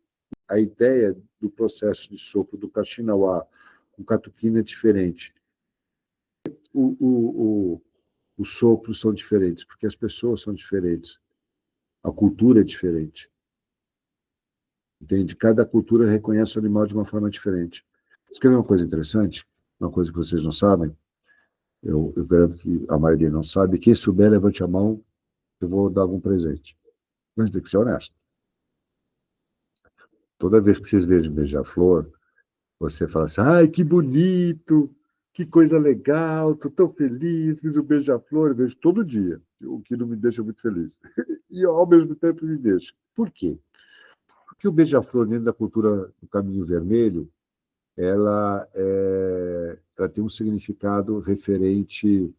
A ideia do processo de sopro do Kaxinawá com catuquina é diferente. Os sopros são diferentes, porque as pessoas são diferentes. A cultura é diferente. Entende? Cada cultura reconhece o animal de uma forma diferente. Escrever uma coisa interessante, uma coisa que vocês não sabem, eu garanto que a maioria não sabe. Quem souber, levante a mão, eu vou dar algum presente. Mas tem que ser honesto. Toda vez que vocês vejam beija-flor, você fala assim, ai, que bonito, que coisa legal, estou tão feliz, fiz um beija-flor, eu vejo todo dia, o que não me deixa muito feliz. E ao mesmo tempo me deixa. Por quê? Porque o beija-flor, dentro da cultura do caminho vermelho, ela tem um significado referente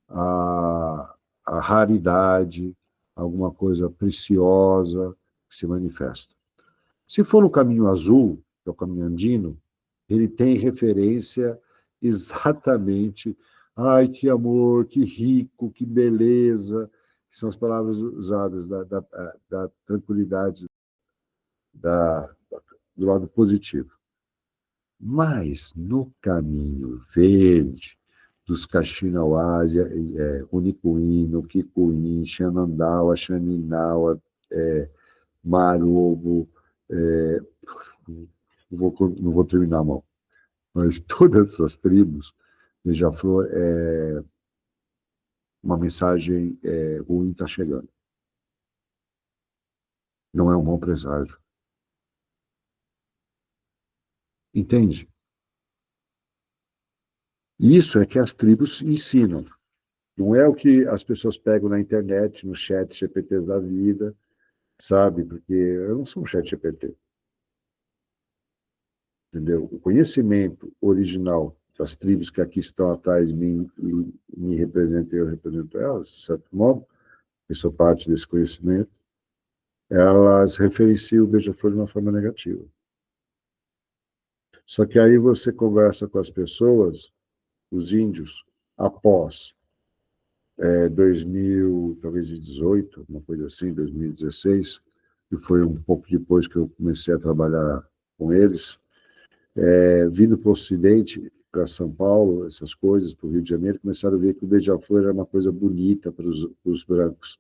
à raridade, a alguma coisa preciosa que se manifesta. Se for no caminho azul, que é o caminho andino, ele tem referência exatamente, ai, que amor, que rico, que beleza, que são as palavras usadas da tranquilidade, do lado positivo. Mas no caminho verde, dos Kaxinawás, Unicuíno, Kikuí, Xanandaua, Xaninaua, Marobo, Não vou terminar a mão, mas todas essas tribos, Beija-Flor é uma mensagem ruim está chegando. Não é um bom presságio. Entende? Isso é que as tribos ensinam. Não é o que as pessoas pegam na internet, no chat GPT da vida, sabe? Porque eu não sou um chat GPT. Entendeu? O conhecimento original das tribos que aqui estão atrás me representam e eu represento elas, de certo modo, eu sou parte desse conhecimento, elas referenciam o beija-flor de uma forma negativa. Só que aí você conversa com as pessoas, os índios, após 2000, talvez 18, uma coisa assim, 2016, que foi um pouco depois que eu comecei a trabalhar com eles, vindo para o Ocidente, para São Paulo, essas coisas, para o Rio de Janeiro, começaram a ver que o beija-flor era uma coisa bonita para os brancos,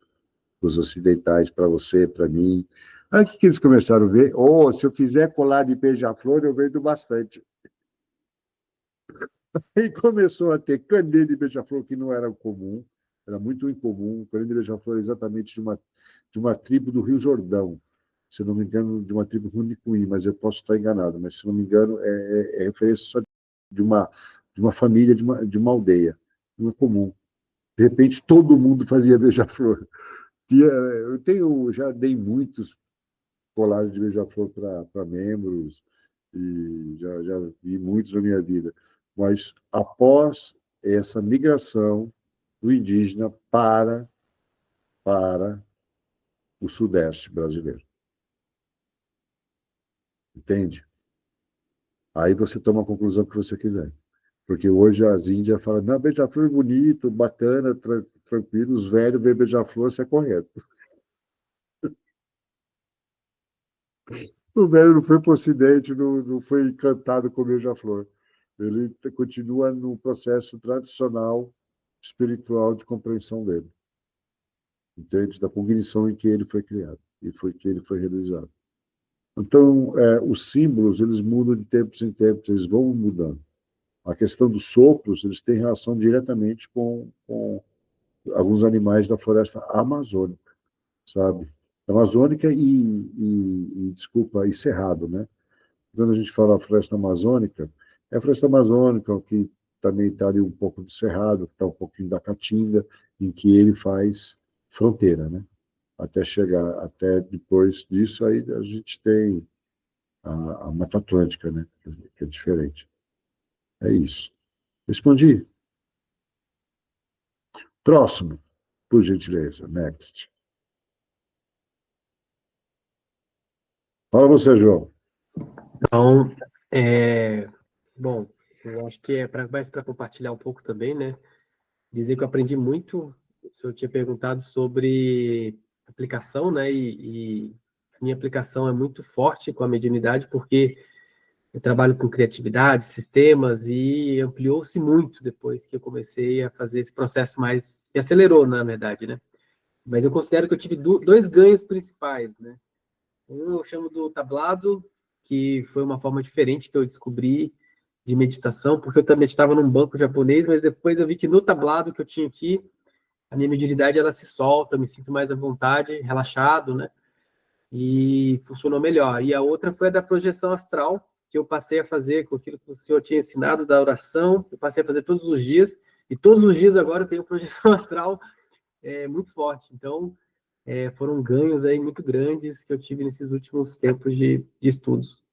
para os ocidentais, para você, para mim. Aí o que eles começaram a ver? Se eu fizer colar de beija-flor, eu vendo bastante. E começou a ter candeia de beija-flor que não era comum, era muito incomum. Candeia de beija-flor exatamente de uma tribo do Rio Jordão, se não me engano, de uma tribo Runicuí, mas eu posso estar enganado, mas se não me engano, é referência só de uma família, de uma aldeia. Não é comum. De repente, todo mundo fazia beija-flor. Já dei muitos colares de beija-flor para membros, e já vi muitos na minha vida. Mas após essa migração do indígena para o Sudeste brasileiro. Entende? Aí você toma a conclusão que você quiser. Porque hoje as Índias falam, não, beija-flor é bonito, bacana, tranquilo, os velhos veem beija-flor, isso é correto. O velho não foi para o Ocidente, não foi encantado com o beija-flor. Ele continua no processo tradicional, espiritual de compreensão dele. Entende? Da cognição em que ele foi criado e que ele foi realizado. Então, os símbolos, eles mudam de tempos em tempos, eles vão mudando. A questão dos sopros, eles têm relação diretamente com alguns animais da floresta amazônica, sabe? Amazônica desculpa, e cerrado, né? Quando a gente fala floresta amazônica, é a floresta amazônica que também está ali um pouco do cerrado, está um pouquinho da caatinga, em que ele faz fronteira, né? Até depois disso, aí a gente tem a Mata Atlântica, né? Que é diferente. É isso. Respondi. Próximo, por gentileza. Next. Fala você, João. Então, bom, eu acho que mais para compartilhar um pouco também, né? Dizer que eu aprendi muito. O senhor tinha perguntado sobre aplicação, né? E a minha aplicação é muito forte com a mediunidade, porque eu trabalho com criatividade, sistemas, e ampliou-se muito depois que eu comecei a fazer esse processo mais... E acelerou, na verdade, né? Mas eu considero que eu tive dois ganhos principais, né? Um eu chamo do tablado, que foi uma forma diferente que eu descobri de meditação, porque eu também estava num banco japonês, mas depois eu vi que no tablado que eu tinha aqui, a minha mediunidade ela se solta, eu me sinto mais à vontade, relaxado, né? E funcionou melhor. E a outra foi a da projeção astral, que eu passei a fazer com aquilo que o senhor tinha ensinado da oração, eu passei a fazer todos os dias, e todos os dias agora eu tenho projeção astral muito forte. Então, foram ganhos aí muito grandes que eu tive nesses últimos tempos de estudos.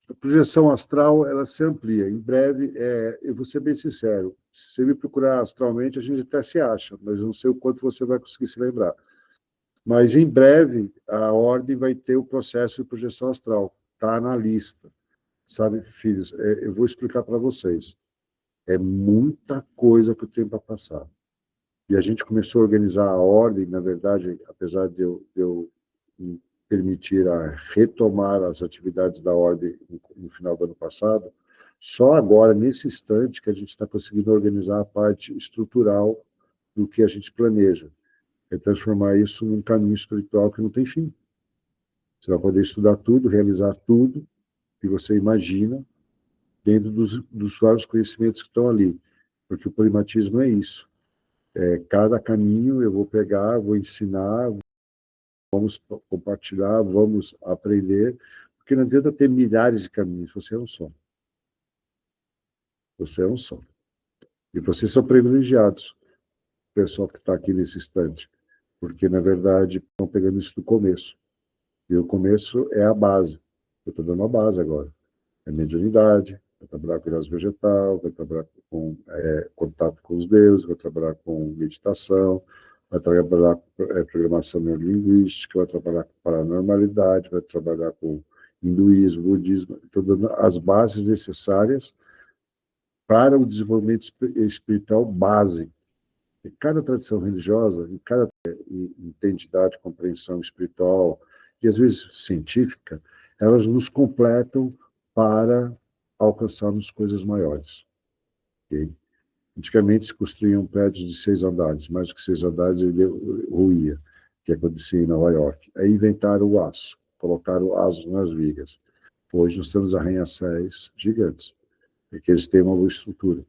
A projeção astral, ela se amplia. Em breve, eu vou ser bem sincero, se você me procurar astralmente, a gente até se acha, mas eu não sei o quanto você vai conseguir se lembrar. Mas, em breve, a ordem vai ter o processo de projeção astral. Está na lista. Sabe, filhos, eu vou explicar para vocês. É muita coisa que eu tenho para passar. E a gente começou a organizar a ordem, na verdade, apesar de eu permitir a retomar as atividades da ordem no final do ano passado, só agora, nesse instante, que a gente está conseguindo organizar a parte estrutural do que a gente planeja. É transformar isso num caminho espiritual que não tem fim. Você vai poder estudar tudo, realizar tudo que você imagina dentro dos vários conhecimentos que estão ali. Porque o polimatismo é isso. Cada caminho eu vou pegar, vou ensinar, vamos compartilhar, vamos aprender, porque não adianta ter milhares de caminhos, você é um só. Você é um só. E vocês são privilegiados, o pessoal que está aqui nesse instante, porque, na verdade, estão pegando isso do começo. E o começo é a base. Eu estou dando a base agora. É mediunidade, vai trabalhar com gás vegetal, vai trabalhar com contato com os deuses, vai trabalhar com meditação, vai trabalhar com programação neurolinguística, vai trabalhar com paranormalidade, vai trabalhar com hinduísmo, budismo, todas as bases necessárias para o desenvolvimento espiritual básico. E cada tradição religiosa, e cada entidade, compreensão espiritual, e às vezes científica, elas nos completam para alcançarmos coisas maiores. Okay? Antigamente se construíam prédios de 6 andares, mais do que 6 andares ele ruía, que acontecia em Nova York. Aí inventaram o aço, colocaram aço nas vigas. Hoje nós temos arranha-céus gigantes, porque eles têm uma boa estrutura.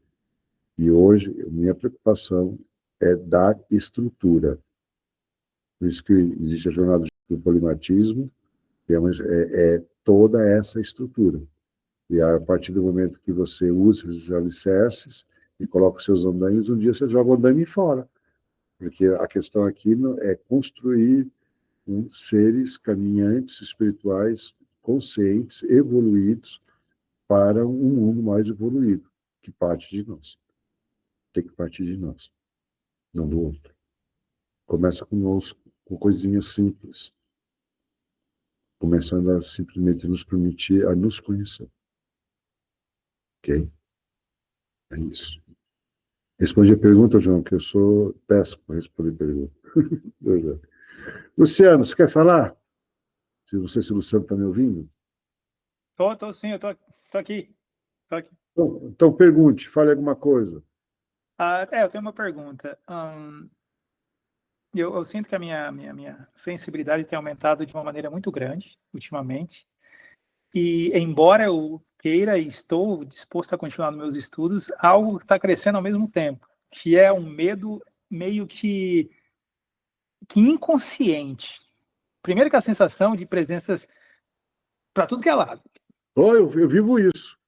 E hoje, minha preocupação é dar estrutura. Por isso que existe a jornada do polimatismo, que é toda essa estrutura. E a partir do momento que você usa esses alicerces e coloca os seus andaimes, um dia você joga o andaime fora. Porque a questão aqui é construir seres caminhantes espirituais, conscientes, evoluídos, para um mundo mais evoluído, que parte de nós. Tem que partir de nós, não do outro. Começa conosco, com coisinhas simples. Começando a simplesmente nos permitir a nos conhecer. Ok? É isso. Respondi a pergunta, João, que eu sou péssimo para responder pergunta. Luciano, você quer falar? Não sei se o Luciano está me ouvindo. Tô sim, eu tô aqui. Então pergunte, fale alguma coisa. Eu tenho uma pergunta. Eu sinto que a minha sensibilidade tem aumentado de uma maneira muito grande ultimamente. E, embora eu queira e estou disposto a continuar nos meus estudos, algo está crescendo ao mesmo tempo, que é um medo meio que inconsciente. Primeiro que a sensação de presenças para tudo que é lado. Eu vivo isso.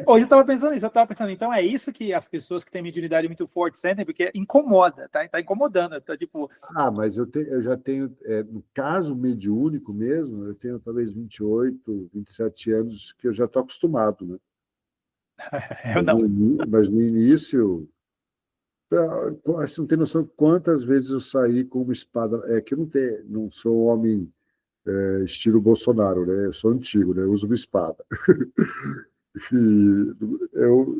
Hoje eu estava pensando nisso, então é isso que as pessoas que têm mediunidade muito forte sentem, porque incomoda, tá incomodando, tá tipo... Mas eu já tenho, no caso mediúnico mesmo, eu tenho talvez 28, 27 anos, que eu já estou acostumado, né? Eu não. Mas no início, você não tem noção de quantas vezes eu saí com uma espada, que eu não sou um homem estilo Bolsonaro, né? Eu sou antigo, né? Eu uso uma espada.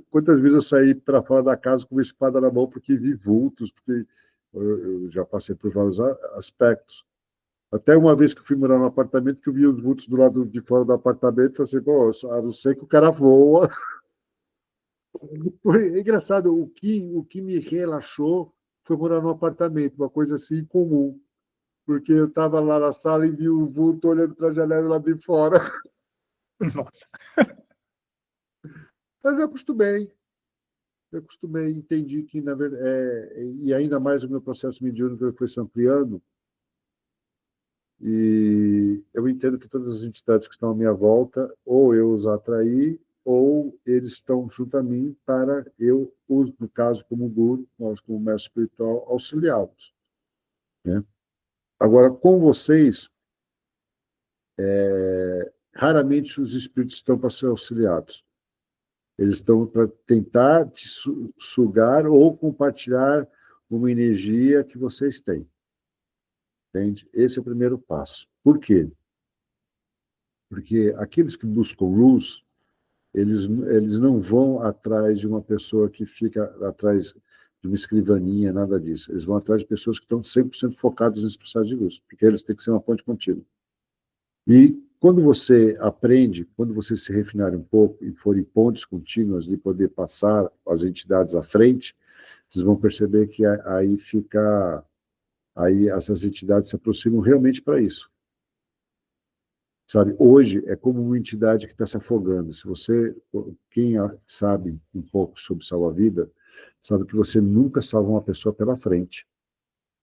Quantas vezes eu saí para fora da casa com uma espada na mão porque vi vultos, porque eu já passei por vários aspectos. Até uma vez que eu fui morar num apartamento que eu vi os vultos do lado de fora do apartamento, falei assim, pô, a não ser que o cara voa. Foi engraçado, o que me relaxou foi morar num apartamento, uma coisa assim incomum, porque eu estava lá na sala e vi o vulto olhando para a janela lá de fora. Nossa. Mas eu acostumei, entendi que, na verdade, e ainda mais o meu processo mediúnico foi se ampliando, e eu entendo que todas as entidades que estão à minha volta, ou eu os atraí, ou eles estão junto a mim para eu, no caso, como guru, nós como mestre espiritual, auxiliá-los. Né? Agora, com vocês, raramente os espíritos estão para ser auxiliados. Eles estão para tentar te sugar ou compartilhar uma energia que vocês têm. Entende? Esse é o primeiro passo. Por quê? Porque aqueles que buscam luz, eles não vão atrás de uma pessoa que fica atrás de uma escrivaninha, nada disso. Eles vão atrás de pessoas que estão 100% focadas nesse processo de luz, porque eles têm que ser uma ponte contínua. E quando você aprende, quando você se refinar um pouco e for em pontes contínuas de poder passar as entidades à frente, vocês vão perceber que aí essas entidades se aproximam realmente para isso. Sabe, hoje é como uma entidade que está se afogando. Se você, quem sabe um pouco sobre salva-vida, sabe que você nunca salva uma pessoa pela frente.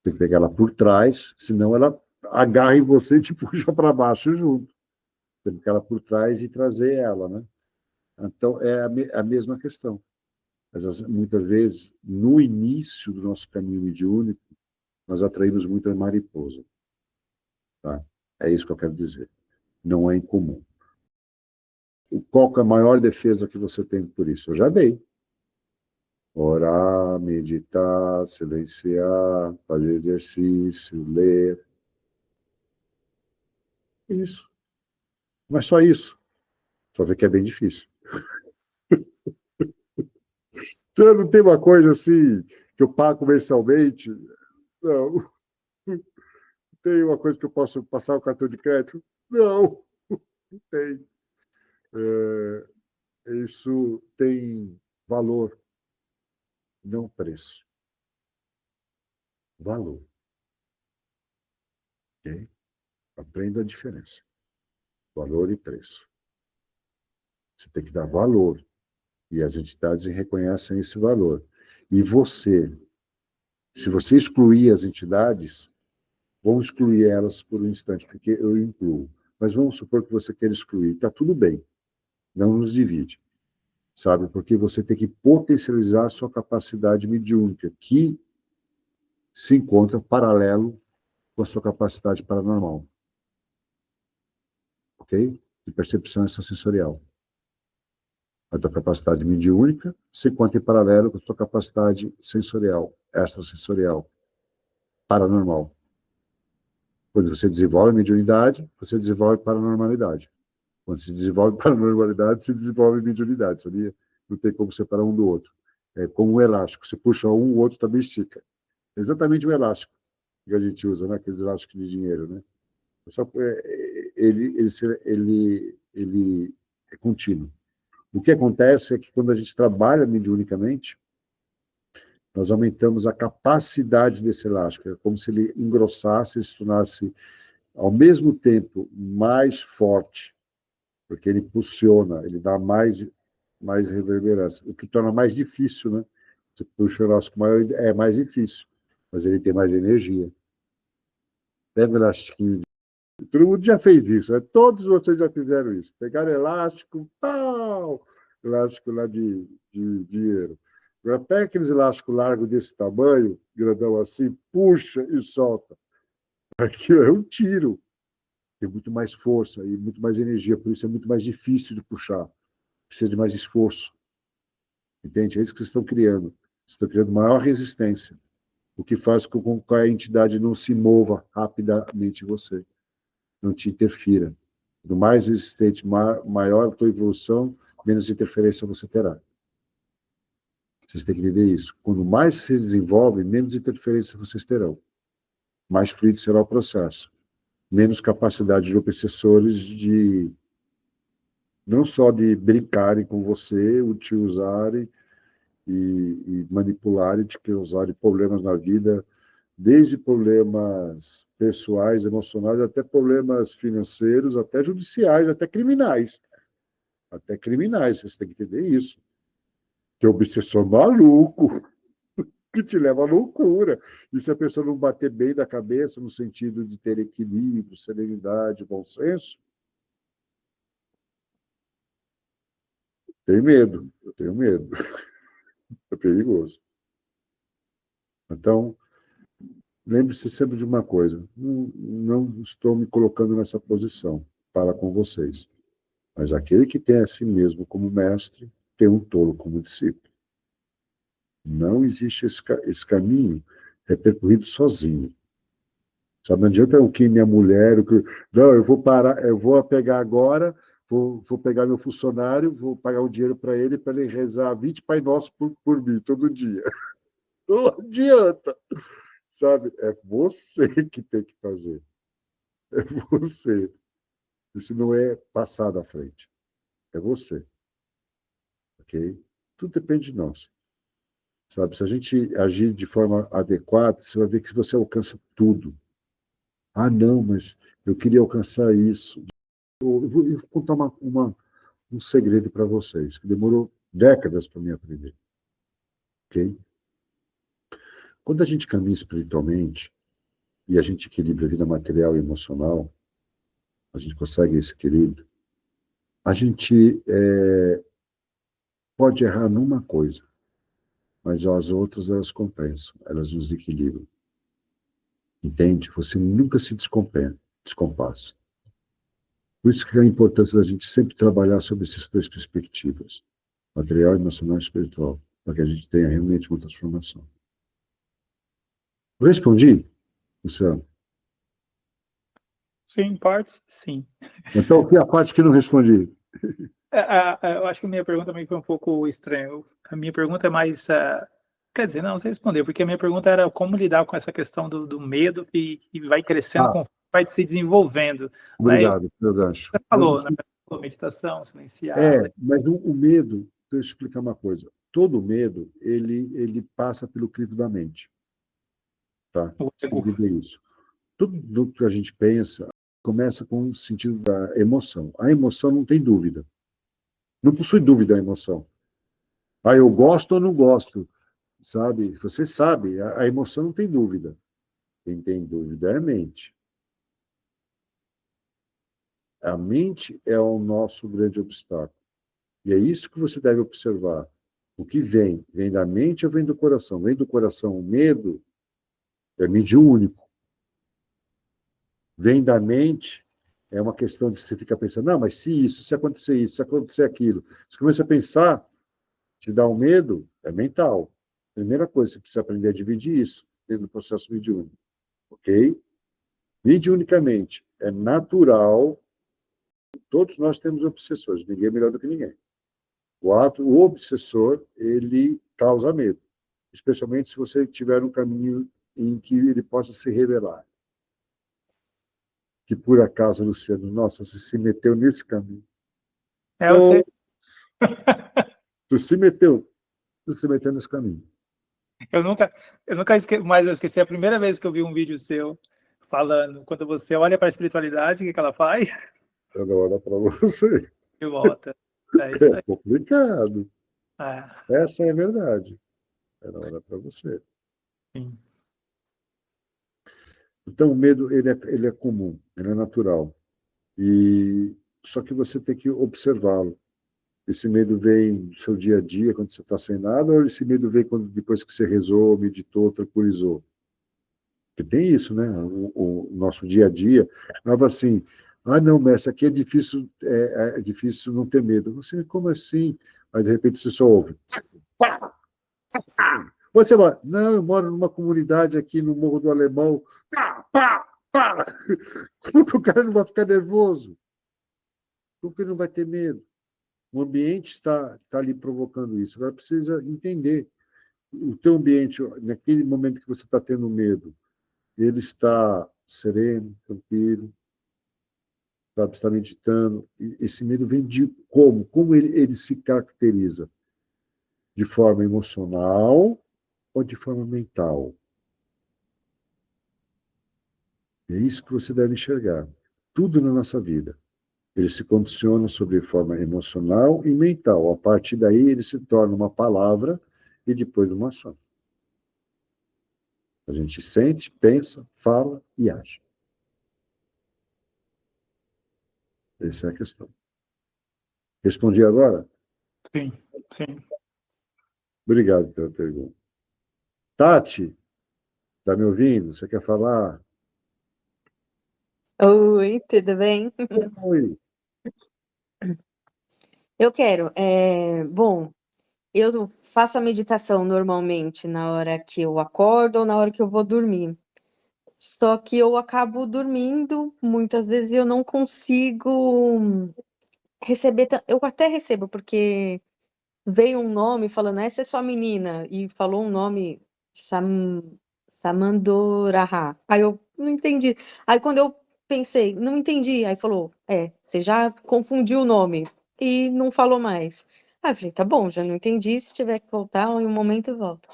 Tem que pegar ela por trás, senão ela agarra em você e te puxa para baixo junto. Tem que pegar ela por trás e trazer ela, né? Então, é a mesma questão. Mas, muitas vezes, no início do nosso caminho mediúnico, nós atraímos muita mariposa. Tá? É isso que eu quero dizer. Não é incomum. Qual que é a maior defesa que você tem por isso? Eu já dei. Orar, meditar, silenciar, fazer exercício, ler. Isso. Mas só isso. Só ver que é bem difícil. Então, não tem uma coisa assim que eu pago mensalmente? Não. Tem uma coisa que eu posso passar o cartão de crédito? Não, não tem. Isso tem valor, não preço. Valor. Ok? Aprenda a diferença. Valor e preço. Você tem que dar valor. E as entidades reconhecem esse valor. E você, se você excluir as entidades, vão excluir elas por um instante, porque eu incluo. Mas vamos supor que você queira excluir. Está tudo bem. Não nos divide. Sabe? Porque você tem que potencializar a sua capacidade mediúnica, que se encontra paralelo com a sua capacidade paranormal. Ok? De percepção extrasensorial. A tua capacidade mediúnica se encontra em paralelo com a tua capacidade sensorial, extrasensorial, paranormal. Quando você desenvolve a mediunidade, você desenvolve paranormalidade. Quando se desenvolve paranormalidade, se desenvolve mediunidade, sabia? Não tem como separar um do outro. É como um elástico. Você puxa um, o outro também estica. É exatamente o elástico que a gente usa, né? Aqueles elásticos de dinheiro, né? Só, ele é contínuo. O que acontece é que quando a gente trabalha mediunicamente, nós aumentamos a capacidade desse elástico. É como se ele engrossasse e se tornasse, ao mesmo tempo, mais forte, porque ele impulsiona, ele dá mais reverberância, o que torna mais difícil, né? Você puxa o elástico maior, é mais difícil, mas ele tem mais energia. Pega o elastiquinho. Todo mundo já fez isso, né? Todos vocês já fizeram isso. Pegaram elástico, pau! Elástico lá de dinheiro. Agora pega aqueles elásticos largos desse tamanho, grandão assim, puxa e solta. Aquilo é um tiro. Tem muito mais força e muito mais energia, por isso é muito mais difícil de puxar. Precisa de mais esforço. Entende? É isso que vocês estão criando. Vocês estão criando maior resistência, o que faz com que a entidade não se mova rapidamente em você, não te interfira. Quanto mais resistente, maior a tua evolução, menos interferência você terá. Vocês têm que entender isso. Quanto mais se desenvolve, menos interferência vocês terão. Mais fluido será o processo. Menos capacidade de obsessores de não só de brincarem com você, te usarem e manipularem, te causarem problemas na vida, desde problemas pessoais, emocionais, até problemas financeiros, até judiciais, até criminais. Até criminais, vocês têm que entender isso. Tem obsessor maluco que te leva à loucura. E se a pessoa não bater bem da cabeça, no sentido de ter equilíbrio, serenidade, bom senso, tem medo. Eu tenho medo. É perigoso. Então, lembre-se sempre de uma coisa: não estou me colocando nessa posição para com vocês. Mas aquele que tem a si mesmo como mestre, tem um tolo como discípulo. Não existe esse caminho percorrido sozinho. Sabe, não adianta o que minha mulher, não, eu vou parar, eu vou pegar agora, vou pegar meu funcionário, vou pagar o dinheiro para ele rezar 20 Pai Nosso por mim, todo dia. Não adianta, sabe? É você que tem que fazer. É você. Isso não é passar da frente. É você. Ok? Tudo depende de nós. Sabe? Se a gente agir de forma adequada, você vai ver que você alcança tudo. Ah, não, mas eu queria alcançar isso. eu vou contar um segredo para vocês, que demorou décadas para mim aprender. Ok? Quando a gente caminha espiritualmente e a gente equilibra a vida material e emocional, a gente consegue esse equilíbrio, a gente pode errar numa coisa, mas as outras elas compensam, elas nos equilibram. Entende? Você nunca se descompassa. Por isso que é a importância da gente sempre trabalhar sobre essas três perspectivas, material, emocional e espiritual, para que a gente tenha realmente uma transformação. Eu respondi, Luciano? Sim, em partes, sim. Então, o que é a parte que não respondi? Eu acho que a minha pergunta também foi um pouco estranha. A minha pergunta é mais. Quer dizer, não, você respondeu, porque a minha pergunta era como lidar com essa questão do medo que vai crescendo, conforme vai se desenvolvendo. Né? Obrigado pelo gancho. Você falou, né? Meditação, silenciar. Mas o medo, deixa eu explicar uma coisa. Todo medo, ele passa pelo crivo da mente. Tá? Você tem que ver isso. Tudo que a gente pensa começa com o sentido da emoção. A emoção não tem dúvida. Não possui dúvida a emoção. Eu gosto ou não gosto, sabe? Você sabe, a emoção não tem dúvida. Quem tem dúvida é a mente. A mente é o nosso grande obstáculo. E é isso que você deve observar. O que vem? Vem da mente ou vem do coração? Vem do coração o medo, é mediúnico. Vem da mente, é uma questão de você ficar pensando, não, mas se isso, se acontecer isso, se acontecer aquilo. Você começa a pensar, te dá um medo, é mental. Primeira coisa, você precisa aprender a dividir isso dentro do processo mediúnico. Ok? Mediunicamente, é natural, todos nós temos obsessores, ninguém é melhor do que ninguém. O obsessor, ele causa medo, especialmente se você tiver um caminho em que ele possa se revelar. Que por acaso, Luciano, nossa, você se meteu nesse caminho. Eu sei. Tu se meteu nesse caminho. Eu nunca mais esqueci a primeira vez que eu vi um vídeo seu falando, quando você olha para a espiritualidade, o que ela faz? É da hora para você. E volta. É isso É aí. complicado. É, Essa é a verdade. É da hora para você. sim. Então, o medo, ele é comum, ele é natural. Só que você tem que observá-lo. Esse medo vem do seu dia a dia, quando você está sem nada, ou esse medo vem depois que você rezou, meditou, tranquilizou? Porque tem isso, né? O nosso dia a dia. Falava assim, não, mestre, aqui é difícil não ter medo. Você, como assim? Aí, de repente, você só ouve. Você vai, não, eu moro numa comunidade aqui no Morro do Alemão. Como que o cara não vai ficar nervoso? Como que ele não vai ter medo? O ambiente está ali provocando isso. Agora precisa entender. O teu ambiente, naquele momento que você está tendo medo, ele está sereno, tranquilo, sabe, está meditando. E esse medo vem de como? Como ele se caracteriza? De forma emocional ou de forma mental? É isso que você deve enxergar. Tudo na nossa vida. Ele se condiciona sobre forma emocional e mental. A partir daí, ele se torna uma palavra e depois uma ação. A gente sente, pensa, fala e age. Essa é a questão. Respondi agora? Sim, sim. Obrigado pela pergunta. Tati, está me ouvindo? Você quer falar? Oi, tudo bem? Oi. Eu quero. Bom, eu faço a meditação normalmente na hora que eu acordo ou na hora que eu vou dormir. Só que eu acabo dormindo, muitas vezes eu não consigo receber. Eu até recebo, porque veio um nome falando, essa é sua menina, e falou um nome, Samandoraha. Aí eu não entendi. Aí quando eu pensei, não entendi, aí falou, você já confundiu o nome, e não falou mais. Aí eu falei, tá bom, já não entendi, se tiver que voltar, em um momento eu volto.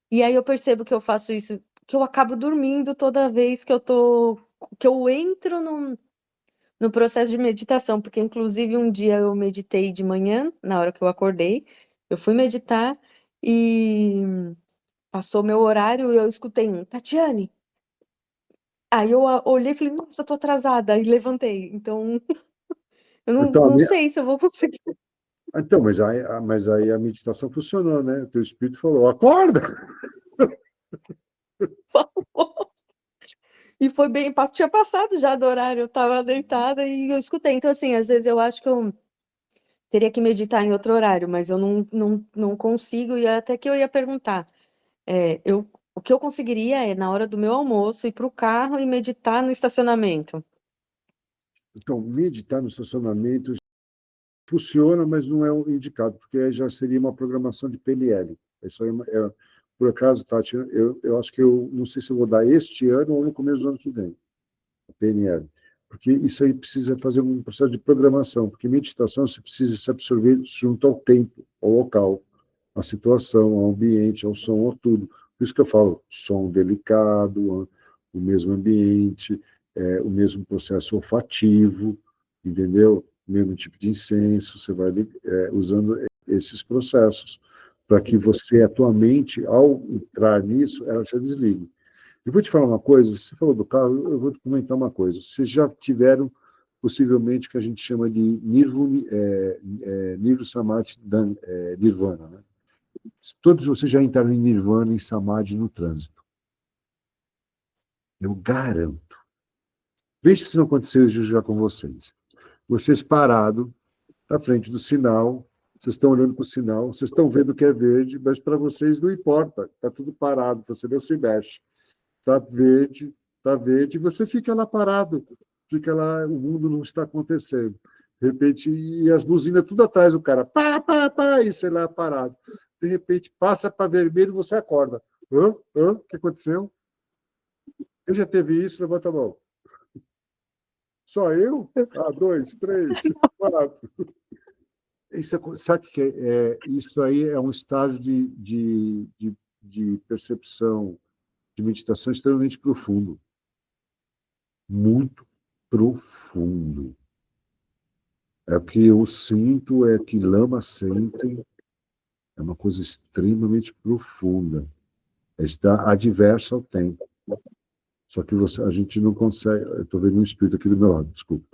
E aí eu percebo que eu faço isso, que eu acabo dormindo toda vez que eu entro no processo de meditação, porque inclusive um dia eu meditei de manhã, na hora que eu acordei, eu fui meditar e passou meu horário e eu escutei um, Tatiane. Aí eu olhei e falei, nossa, eu tô atrasada, e levantei. Então, eu Então, não sei se eu vou conseguir. mas aí a meditação funcionou, né? O teu espírito falou, acorda! E foi bem, tinha passado já do horário, eu tava deitada e eu escutei. Então, assim, às vezes eu acho que eu teria que meditar em outro horário, mas eu não consigo, e até que eu ia perguntar. O que eu conseguiria é, na hora do meu almoço, ir para o carro e meditar no estacionamento. Então, meditar no estacionamento funciona, mas não é o indicado, porque aí já seria uma programação de PNL. Isso aí por acaso, Tati, eu acho que eu não sei se eu vou dar este ano ou no começo do ano que vem, a PNL. Porque isso aí precisa fazer um processo de programação, porque meditação você precisa se absorver junto ao tempo, ao local, à situação, ao ambiente, ao som, ao tudo. Por isso que eu falo, som delicado, o mesmo ambiente, o mesmo processo olfativo, entendeu? O mesmo tipo de incenso, você vai usando esses processos, para que você, a tua mente, ao entrar nisso, ela já desligue. Eu vou te falar uma coisa, você falou do carro, eu vou te comentar uma coisa. Vocês já tiveram, possivelmente, o que a gente chama de Nirvana Samadhi Nirvana, né? Todos vocês já entraram em Nirvana, em Samadhi, no trânsito. Eu garanto. Veja se não aconteceu isso já com vocês. Vocês parados, na frente do sinal, vocês estão olhando para o sinal, vocês estão vendo que é verde, mas para vocês não importa, está tudo parado, você não se mexe. Está verde, e você fica lá parado, fica lá, o mundo não está acontecendo. De repente, e as buzinas tudo atrás do cara, pá, pá, pá, e sei lá, parado. De repente, passa para vermelho e você acorda. O que aconteceu? Eu já teve isso, levanta a mão. Só eu? Ah, 2, 3, 4. Isso, sabe o que é? Isso aí é um estágio de percepção, de meditação extremamente profundo. Muito profundo. É o que eu sinto, é que Lama sentem, é uma coisa extremamente profunda. Está adversa ao tempo. Só que a gente não consegue. Eu estou vendo um espírito aqui do meu lado, desculpa.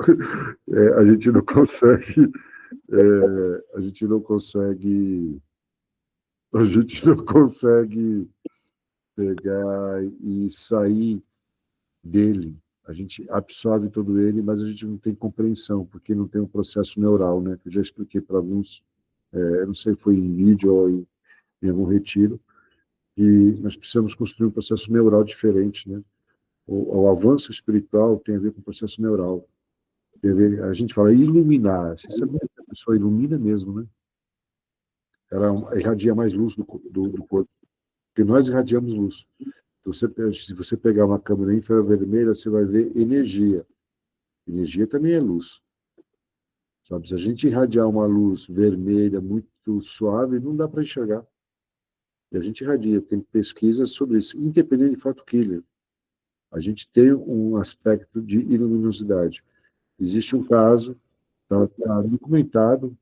A gente não consegue. A gente não consegue. A gente não consegue pegar e sair dele. A gente absorve todo ele, mas a gente não tem compreensão, porque não tem um processo neural, né? Eu já expliquei para alguns, eu não sei se foi em vídeo ou em algum retiro, e nós precisamos construir um processo neural diferente, né? O avanço espiritual tem a ver com o processo neural. A gente fala iluminar. Você sabia que a pessoa ilumina mesmo, né? Ela irradia mais luz do corpo, porque nós irradiamos luz. Então, se você pegar uma câmera infravermelha, você vai ver energia. Energia também é luz. Sabe? Se a gente irradiar uma luz vermelha muito suave, não dá para enxergar. E a gente irradia. Tem pesquisas sobre isso, independente de photokiller. A gente tem um aspecto de iluminosidade. Existe um caso, está documentado,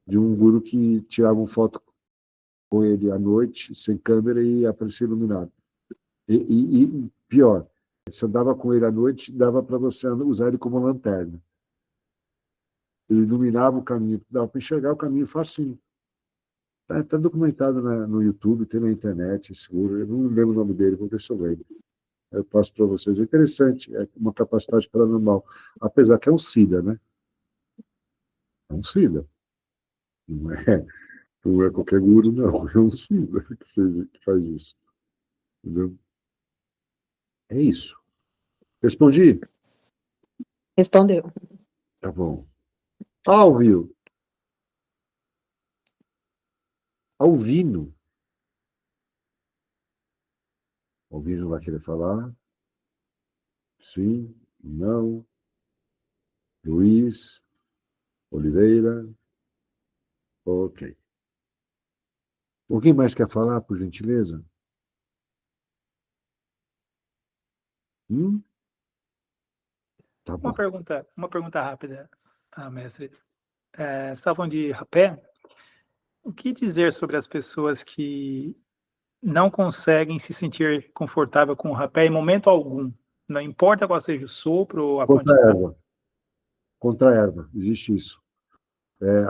de um guru que tirava uma foto com ele à noite, sem câmera, e aparecia iluminado. E pior, você andava com ele à noite, dava para você usar ele como lanterna. Ele iluminava o caminho, dava para enxergar o caminho facinho. Está documentado no YouTube, tem na internet, seguro. Eu não lembro o nome dele, vou ver se eu lembro. Eu passo para vocês. É interessante, é uma capacidade paranormal. Apesar que é um SIDA, né? É um SIDA. Não é, não é qualquer guru, não. É um SIDA que faz isso. Entendeu? É isso. Respondi? Respondeu. Tá bom. Alvio. Alvino. Alvino vai querer falar? Sim? Não? Luiz? Oliveira? Ok. Alguém mais quer falar, por gentileza? Hum? Tá bom. Uma pergunta rápida, mestre. Você estava falando de rapé. O que dizer sobre as pessoas que não conseguem se sentir confortável com o rapé em momento algum? Não importa qual seja o sopro ou a Contra a quantidade. erva. Contra a erva, existe isso.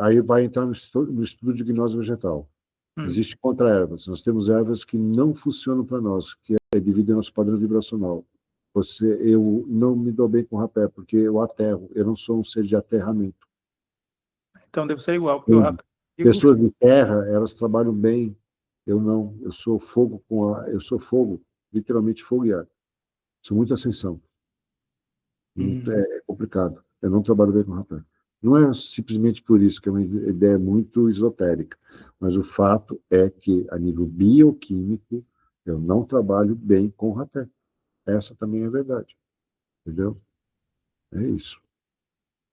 Aí vai entrar no estudo de gnose vegetal. Existe contra-ervas. Nós temos ervas que não funcionam para nós, que é devido ao nosso padrão vibracional. Eu não me dou bem com rapé, porque eu aterro. Eu não sou um ser de aterramento. Então deve ser igual, porque o rapé... Pessoas de terra, elas trabalham bem. Eu não. Eu sou fogo eu sou fogo, literalmente fogo e ar. Sou muita ascensão. É complicado. Eu não trabalho bem com rapé. Não é simplesmente por isso, que é uma ideia muito esotérica, mas o fato é que, a nível bioquímico, eu não trabalho bem com rapé. Essa também é verdade. Entendeu? É isso.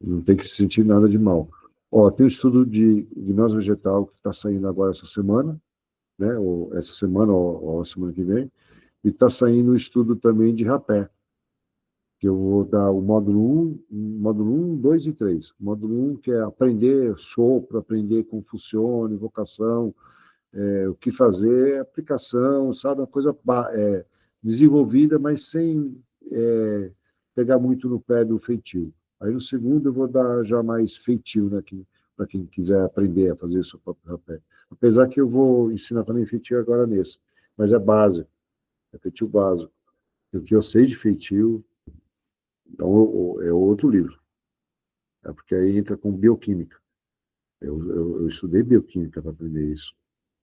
Não tem que sentir nada de mal. Tem um estudo de gnose vegetal que está saindo agora essa semana, né? Ou essa semana ou a semana que vem, e está saindo um estudo também de rapé, que eu vou dar o módulo 1, 2 e 3. O módulo 1, que é aprender sopro, aprender como funciona, invocação, o que fazer, aplicação, sabe? Uma coisa desenvolvida, mas sem pegar muito no pé do feitio. Aí no segundo eu vou dar já mais feitio, né, para quem quiser aprender a fazer o seu próprio rapé. Apesar que eu vou ensinar também feitio agora nesse, mas é básico, é feitio básico. O que eu sei de feitio, então é outro livro. Porque aí entra com bioquímica. Eu estudei bioquímica para aprender isso.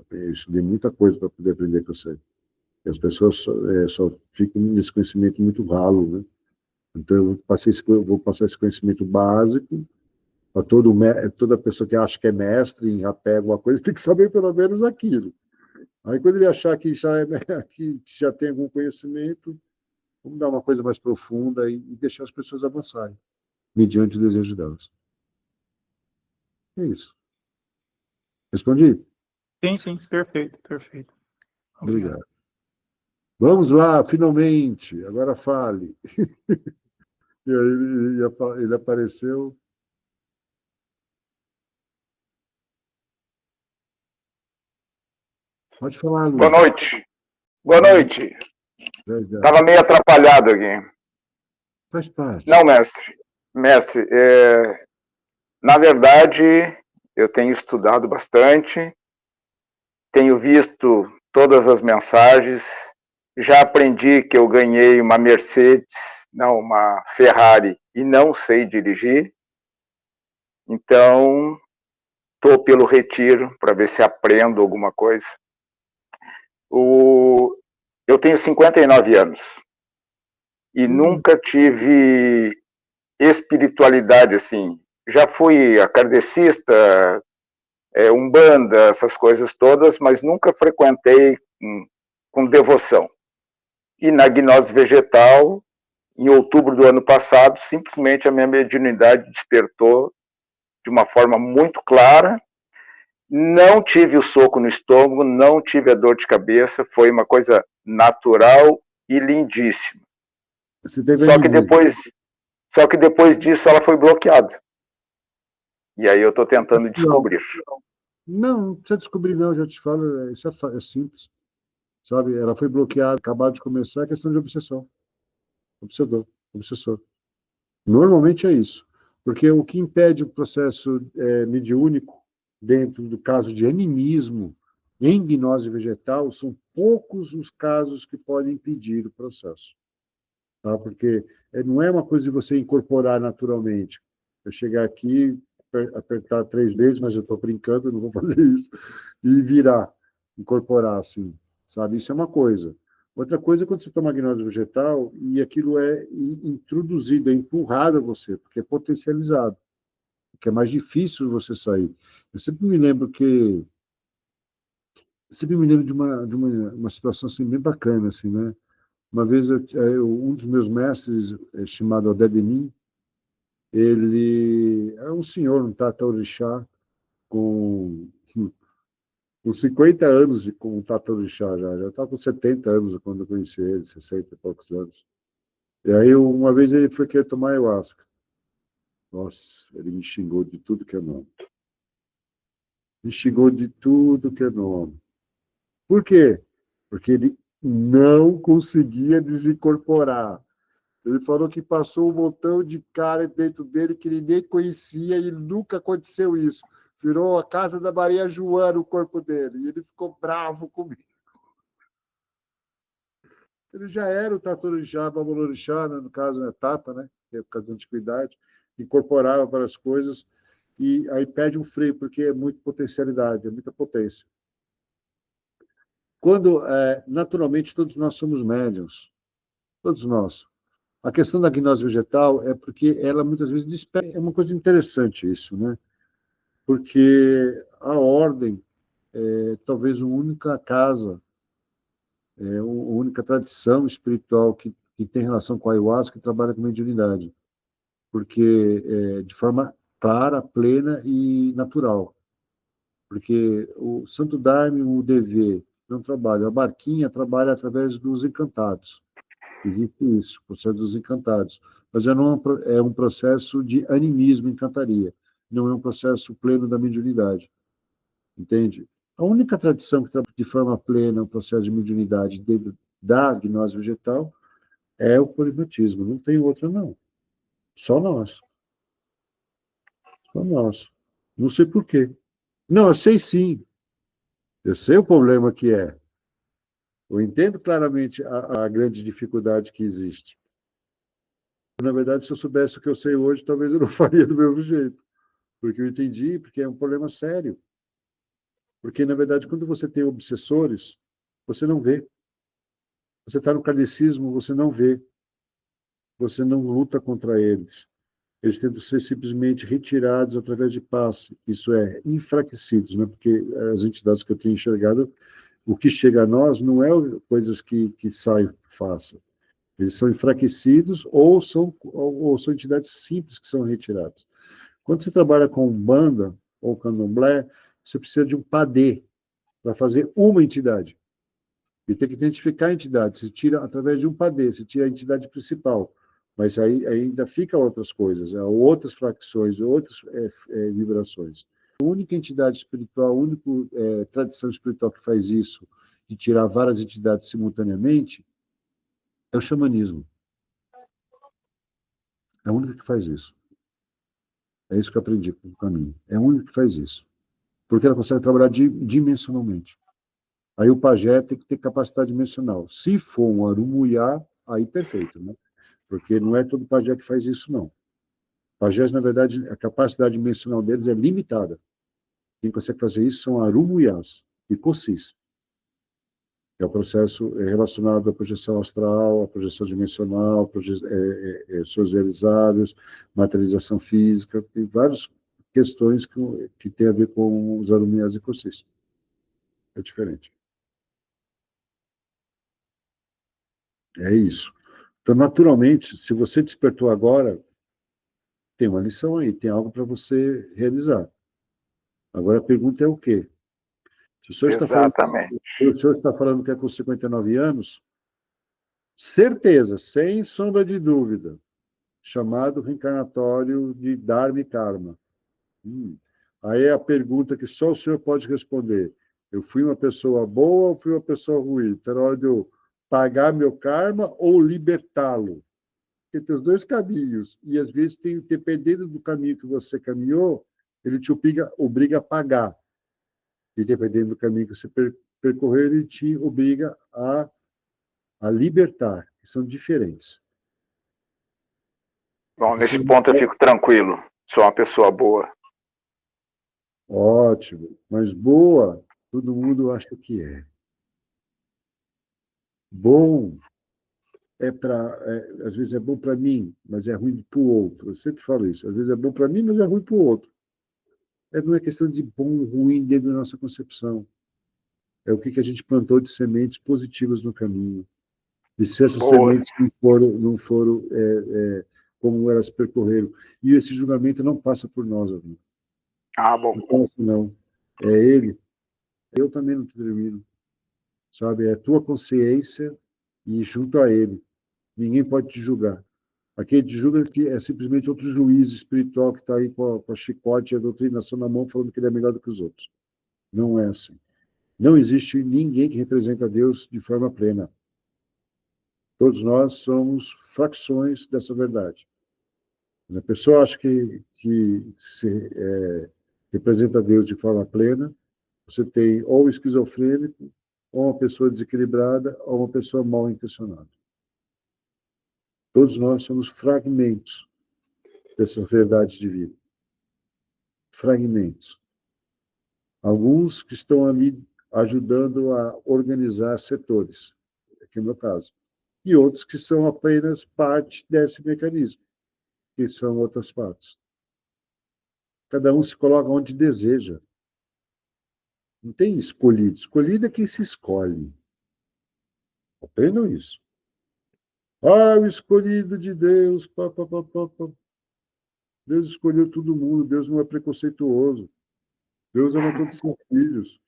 Eu estudei muita coisa para poder aprender com você. E as pessoas só ficam nesse conhecimento muito ralo, né? Então eu vou passar esse conhecimento básico para toda pessoa que acha que é mestre em rapé, alguma coisa, tem que saber pelo menos aquilo. Aí quando ele achar que que já tem algum conhecimento, vamos dar uma coisa mais profunda e deixar as pessoas avançarem, mediante o desejo delas. É isso. Respondi? Sim, perfeito. Obrigado. Obrigado. Vamos lá, finalmente. Agora fale. E aí ele apareceu. Pode falar, Luiz. Boa noite. Boa noite. Já. Estava meio atrapalhado aqui. Faz parte. Não, mestre. Mestre, na verdade, eu tenho estudado bastante, tenho visto todas as mensagens, já aprendi que eu ganhei uma Mercedes, não, uma Ferrari, e não sei dirigir. Então, estou pelo retiro para ver se aprendo alguma coisa. Eu tenho 59 anos e nunca tive espiritualidade assim. Já fui kardecista, umbanda, essas coisas todas, mas nunca frequentei com devoção. E na gnose vegetal, em outubro do ano passado, simplesmente a minha mediunidade despertou de uma forma muito clara. Não tive o soco no estômago, não tive a dor de cabeça, foi uma coisa natural e lindíssima. Só que depois disso ela foi bloqueada. E aí eu estou tentando descobrir. Não precisa descobrir não, já te falo, isso é simples. Sabe, ela foi bloqueada, acabado de começar, é questão de obsessão. Obsessor. Normalmente é isso. Porque o que impede o processo mediúnico, dentro do caso de animismo, em gnose vegetal, são poucos os casos que podem impedir o processo. Tá? Porque não é uma coisa de você incorporar naturalmente. Eu chegar aqui, apertar 3 vezes, mas eu estou brincando, não vou fazer isso, e virar, incorporar assim, sabe? Isso é uma coisa. Outra coisa é quando você toma gnose vegetal e aquilo é introduzido, é empurrado a você, porque é potencializado, porque é mais difícil você sair. Eu sempre me lembro de uma situação assim, bem bacana, assim, né? Uma vez, um dos meus mestres, chamado Odedemin, ele é um senhor, um tata-orixá, com 50 anos com um tata-orixá já estava com 70 anos quando eu conheci ele, 60 e poucos anos. E aí, uma vez ele foi querer tomar ayahuasca. Nossa, ele me xingou de tudo que é nome. Me xingou de tudo que é nome. Por quê? Porque ele não conseguia desincorporar. Ele falou que passou um montão de cara dentro dele que ele nem conhecia e nunca aconteceu isso. Virou a casa da Maria Joana o corpo dele. E ele ficou bravo comigo. Ele já era o Taturixá, Babalorixá, né? No caso, né? Tata, né? Que é por causa da antiguidade, incorporava várias coisas e aí perde um freio, porque é muita potencialidade, é muita potência. Quando, naturalmente, todos nós somos médiuns, todos nós. A questão da gnose vegetal é porque ela muitas vezes desperta. É uma coisa interessante isso, né? Porque a ordem é talvez a única casa, a única tradição espiritual que tem relação com a ayahuasca que trabalha com mediunidade. Porque de forma clara, plena e natural. Porque o Santo Daime, o DV, não trabalha. A Barquinha trabalha através dos encantados. Existe isso, o processo dos encantados. Mas é um processo de animismo, encantaria. Não é um processo pleno da mediunidade. Entende? A única tradição que trabalha de forma plena o processo de mediunidade da gnose vegetal é o polihipnotismo. Não tem outra, não. Só nós. Só nós. Não sei por quê. Não, eu sei sim. Eu sei o problema que é. Eu entendo claramente a grande dificuldade que existe. Na verdade, se eu soubesse o que eu sei hoje, talvez eu não faria do mesmo jeito. Porque eu entendi, porque é um problema sério. Porque, na verdade, quando você tem obsessores, você não vê. Você está no kardecismo, você não vê. Você não luta contra eles. Eles tentam ser simplesmente retirados através de passe. Isso é, enfraquecidos, né? Porque as entidades que eu tenho enxergado, o que chega a nós não é coisas que saem fácil. Eles são enfraquecidos ou são entidades simples que são retiradas. Quando você trabalha com Umbanda ou Candomblé, você precisa de um padê para fazer uma entidade. E tem que identificar a entidade. Você tira através de um padê, você tira a entidade principal. Mas aí ainda fica outras coisas, outras fracções, outras vibrações. A única entidade espiritual, a única tradição espiritual que faz isso, de tirar várias entidades simultaneamente, é o xamanismo. É a única que faz isso. É isso que eu aprendi com o caminho. É a única que faz isso. Porque ela consegue trabalhar dimensionalmente. Aí o pajé tem que ter capacidade dimensional. Se for um arumuyá, aí perfeito, né? Porque não é todo pajé que faz isso, não. Pajés, na verdade, a capacidade dimensional deles é limitada. Quem consegue fazer isso são arumuyás e cocis. É o processo relacionado à projeção astral, à projeção dimensional, sonhos realizáveis, materialização física, tem várias questões que tem a ver com os arumuyás e cocis. É diferente. É isso. Então, naturalmente, se você despertou agora, tem uma lição aí, tem algo para você realizar. Agora a pergunta é o quê? Se o senhor está falando, Exatamente. se o senhor está falando que é com 59 anos, certeza, sem sombra de dúvida, chamado reencarnatório de Dharma e Karma. Aí é a pergunta que só o senhor pode responder. Eu fui uma pessoa boa ou fui uma pessoa ruim? Está na hora de eu pagar meu karma ou libertá-lo? Porque tem os dois caminhos. E, às vezes, dependendo do caminho que você caminhou, ele te obriga a pagar. E, dependendo do caminho que você percorrer, ele te obriga a libertar, que são diferentes. Bom, nesse ponto eu fico tranquilo. Sou uma pessoa boa. Ótimo. Mas boa, todo mundo acha que é. Bom às vezes é bom para mim, mas é ruim para o outro. Eu sempre falo isso. Às vezes é bom para mim, mas é ruim para o outro. Não é questão de bom ou ruim dentro da nossa concepção. É o que a gente plantou de sementes positivas no caminho. E se essas Boa. sementes não foram como elas percorreram. E esse julgamento não passa por nós, amigo. Bom. Não passa, não. É ele. Eu também não termino. Sabe? É a tua consciência e junto a ele. Ninguém pode te julgar. Aquele te julga que é simplesmente outro juiz espiritual que está aí com a chicote e a doutrinação na mão, falando que ele é melhor do que os outros. Não é assim. Não existe ninguém que representa Deus de forma plena. Todos nós somos fracções dessa verdade. A pessoa acha que representa Deus de forma plena, você tem ou um esquizofrênico, ou uma pessoa desequilibrada, ou uma pessoa mal intencionada. Todos nós somos fragmentos dessa verdade divina. Fragmentos. Alguns que estão ali ajudando a organizar setores, aqui é o meu caso. E outros que são apenas parte desse mecanismo, que são outras partes. Cada um se coloca onde deseja. Não tem escolhido. Escolhido é quem se escolhe. Aprendam isso. O escolhido de Deus. Pá, pá, pá, pá, pá. Deus escolheu todo mundo. Deus não é preconceituoso. Deus ama todos os seus filhos.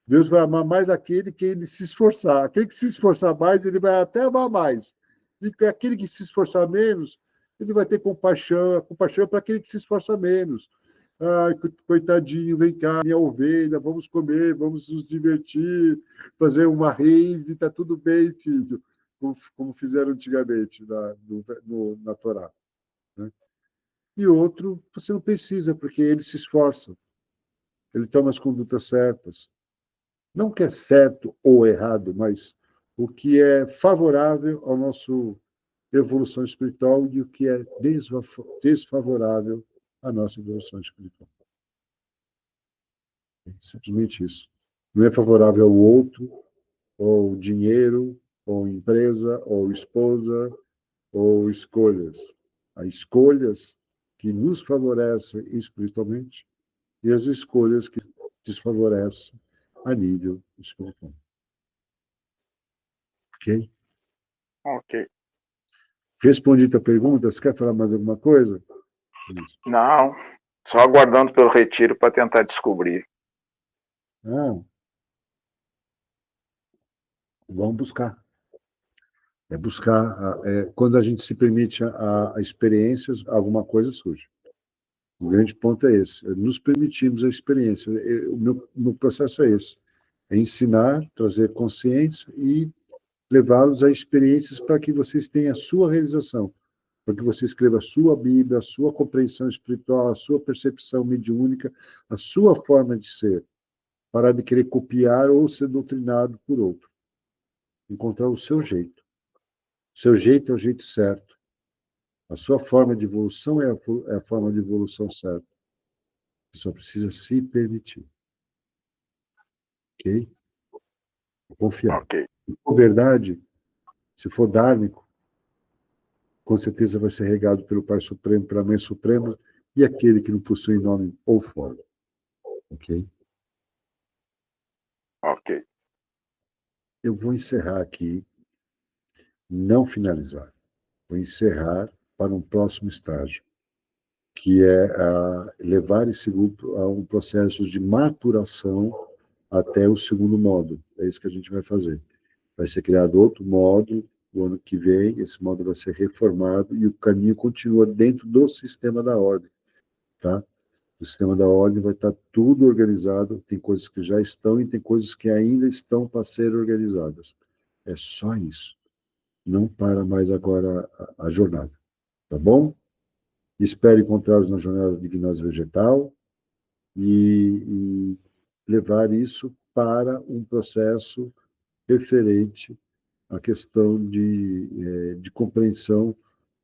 Deus vai amar mais aquele que ele se esforçar. Aquele que se esforçar mais, ele vai até amar mais. E aquele que se esforçar menos, ele vai ter compaixão. A compaixão é para aquele que se esforça menos. Ai, coitadinho, vem cá, minha ovelha, vamos comer, vamos nos divertir, fazer uma rave, está tudo bem, filho, como fizeram antigamente na Torá. Né? E outro, você não precisa, porque ele se esforça, ele toma as condutas certas. Não que é certo ou errado, mas o que é favorável à nossa evolução espiritual e o que é desfavorável à nossa evolução espiritual. Simplesmente isso. Não é favorável ao outro, ou dinheiro, ou empresa, ou esposa, ou escolhas. Há escolhas que nos favorecem espiritualmente e as escolhas que desfavorecem a nível espiritual. Ok? Ok. Respondi a tua pergunta. Você quer falar mais alguma coisa? Não, só aguardando pelo retiro para tentar descobrir. Vamos buscar. É buscar. Quando a gente se permite a experiências, alguma coisa surge. O grande ponto é esse. Nos permitimos a experiência. O meu processo é esse. É ensinar, trazer consciência e levá-los a experiências para que vocês tenham a sua realização. Para que você escreva a sua Bíblia, a sua compreensão espiritual, a sua percepção mediúnica, a sua forma de ser. Parar de querer copiar ou ser doutrinado por outro. Encontrar o seu jeito. O seu jeito é o jeito certo. A sua forma de evolução é a forma de evolução certa. Você só precisa se permitir. Ok? Confiar. Ok. Se for verdade, se for dármico, com certeza vai ser regado pelo Pai Supremo, pela Mãe Suprema e aquele que não possui nome ou forma. Ok? Ok. Eu vou encerrar aqui, não finalizar. Vou encerrar para um próximo estágio, que é levar esse grupo a um processo de maturação até o segundo módulo. É isso que a gente vai fazer. Vai ser criado outro módulo o ano que vem, esse módulo vai ser reformado e o caminho continua dentro do sistema da ordem, tá? O sistema da ordem vai estar tudo organizado, tem coisas que já estão e tem coisas que ainda estão para ser organizadas. É só isso. Não para mais agora a jornada, tá bom? Espero encontrá-los na jornada de gnose vegetal e levar isso para um processo referente à questão de compreensão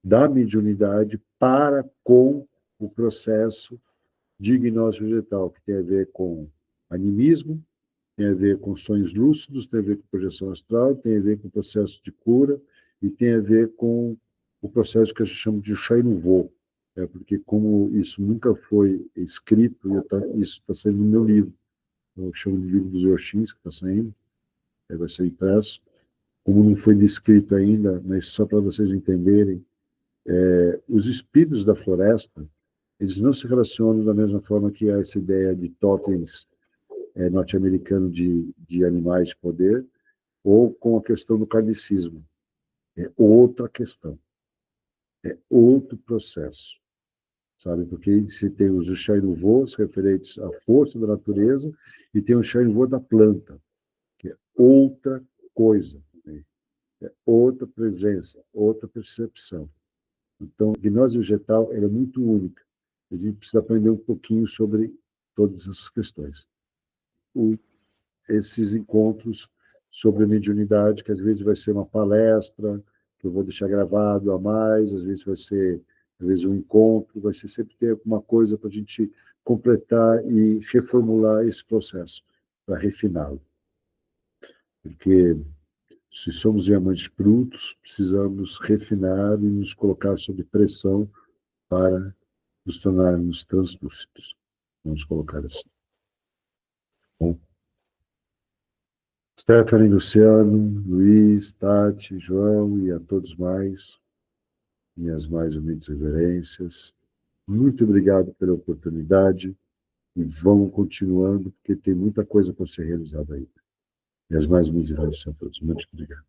da mediunidade para com o processo de gnose vegetal, que tem a ver com animismo, tem a ver com sonhos lúcidos, tem a ver com projeção astral, tem a ver com o processo de cura e tem a ver com o processo que a gente chama de Chai Nouveau, porque como isso nunca foi escrito, isso está saindo no meu livro, eu chamo de livro dos Yoshins, que está saindo, vai ser impresso, como não foi descrito ainda, mas só para vocês entenderem, os espíritos da floresta, eles não se relacionam da mesma forma que essa ideia de totens norte-americano de animais de poder, ou com a questão do kardecismo. é outra questão, é outro processo, sabe? Porque você tem os chá nouveaux referentes à força da natureza e tem o chá nouveau da planta, que é outra coisa, né? É outra presença, outra percepção. Então, a gnose vegetal ela é muito única. A gente precisa aprender um pouquinho sobre todas essas questões. Esses encontros sobre a mediunidade, que às vezes vai ser uma palestra, que eu vou deixar gravado a mais, às vezes vai ser um encontro, vai ser sempre ter alguma coisa para a gente completar e reformular esse processo, para refiná-lo. Porque se somos diamantes brutos, precisamos refinar e nos colocar sob pressão para nos tornarmos translúcidos. Vamos colocar assim. Bom, Stephanie, Luciano, Luiz, Tati, João e a todos mais, minhas mais humildes reverências. Muito obrigado pela oportunidade e vamos continuando, porque tem muita coisa para ser realizada ainda. Minhas mais humildes reverências a todos. Muito obrigado.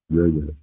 Obrigado.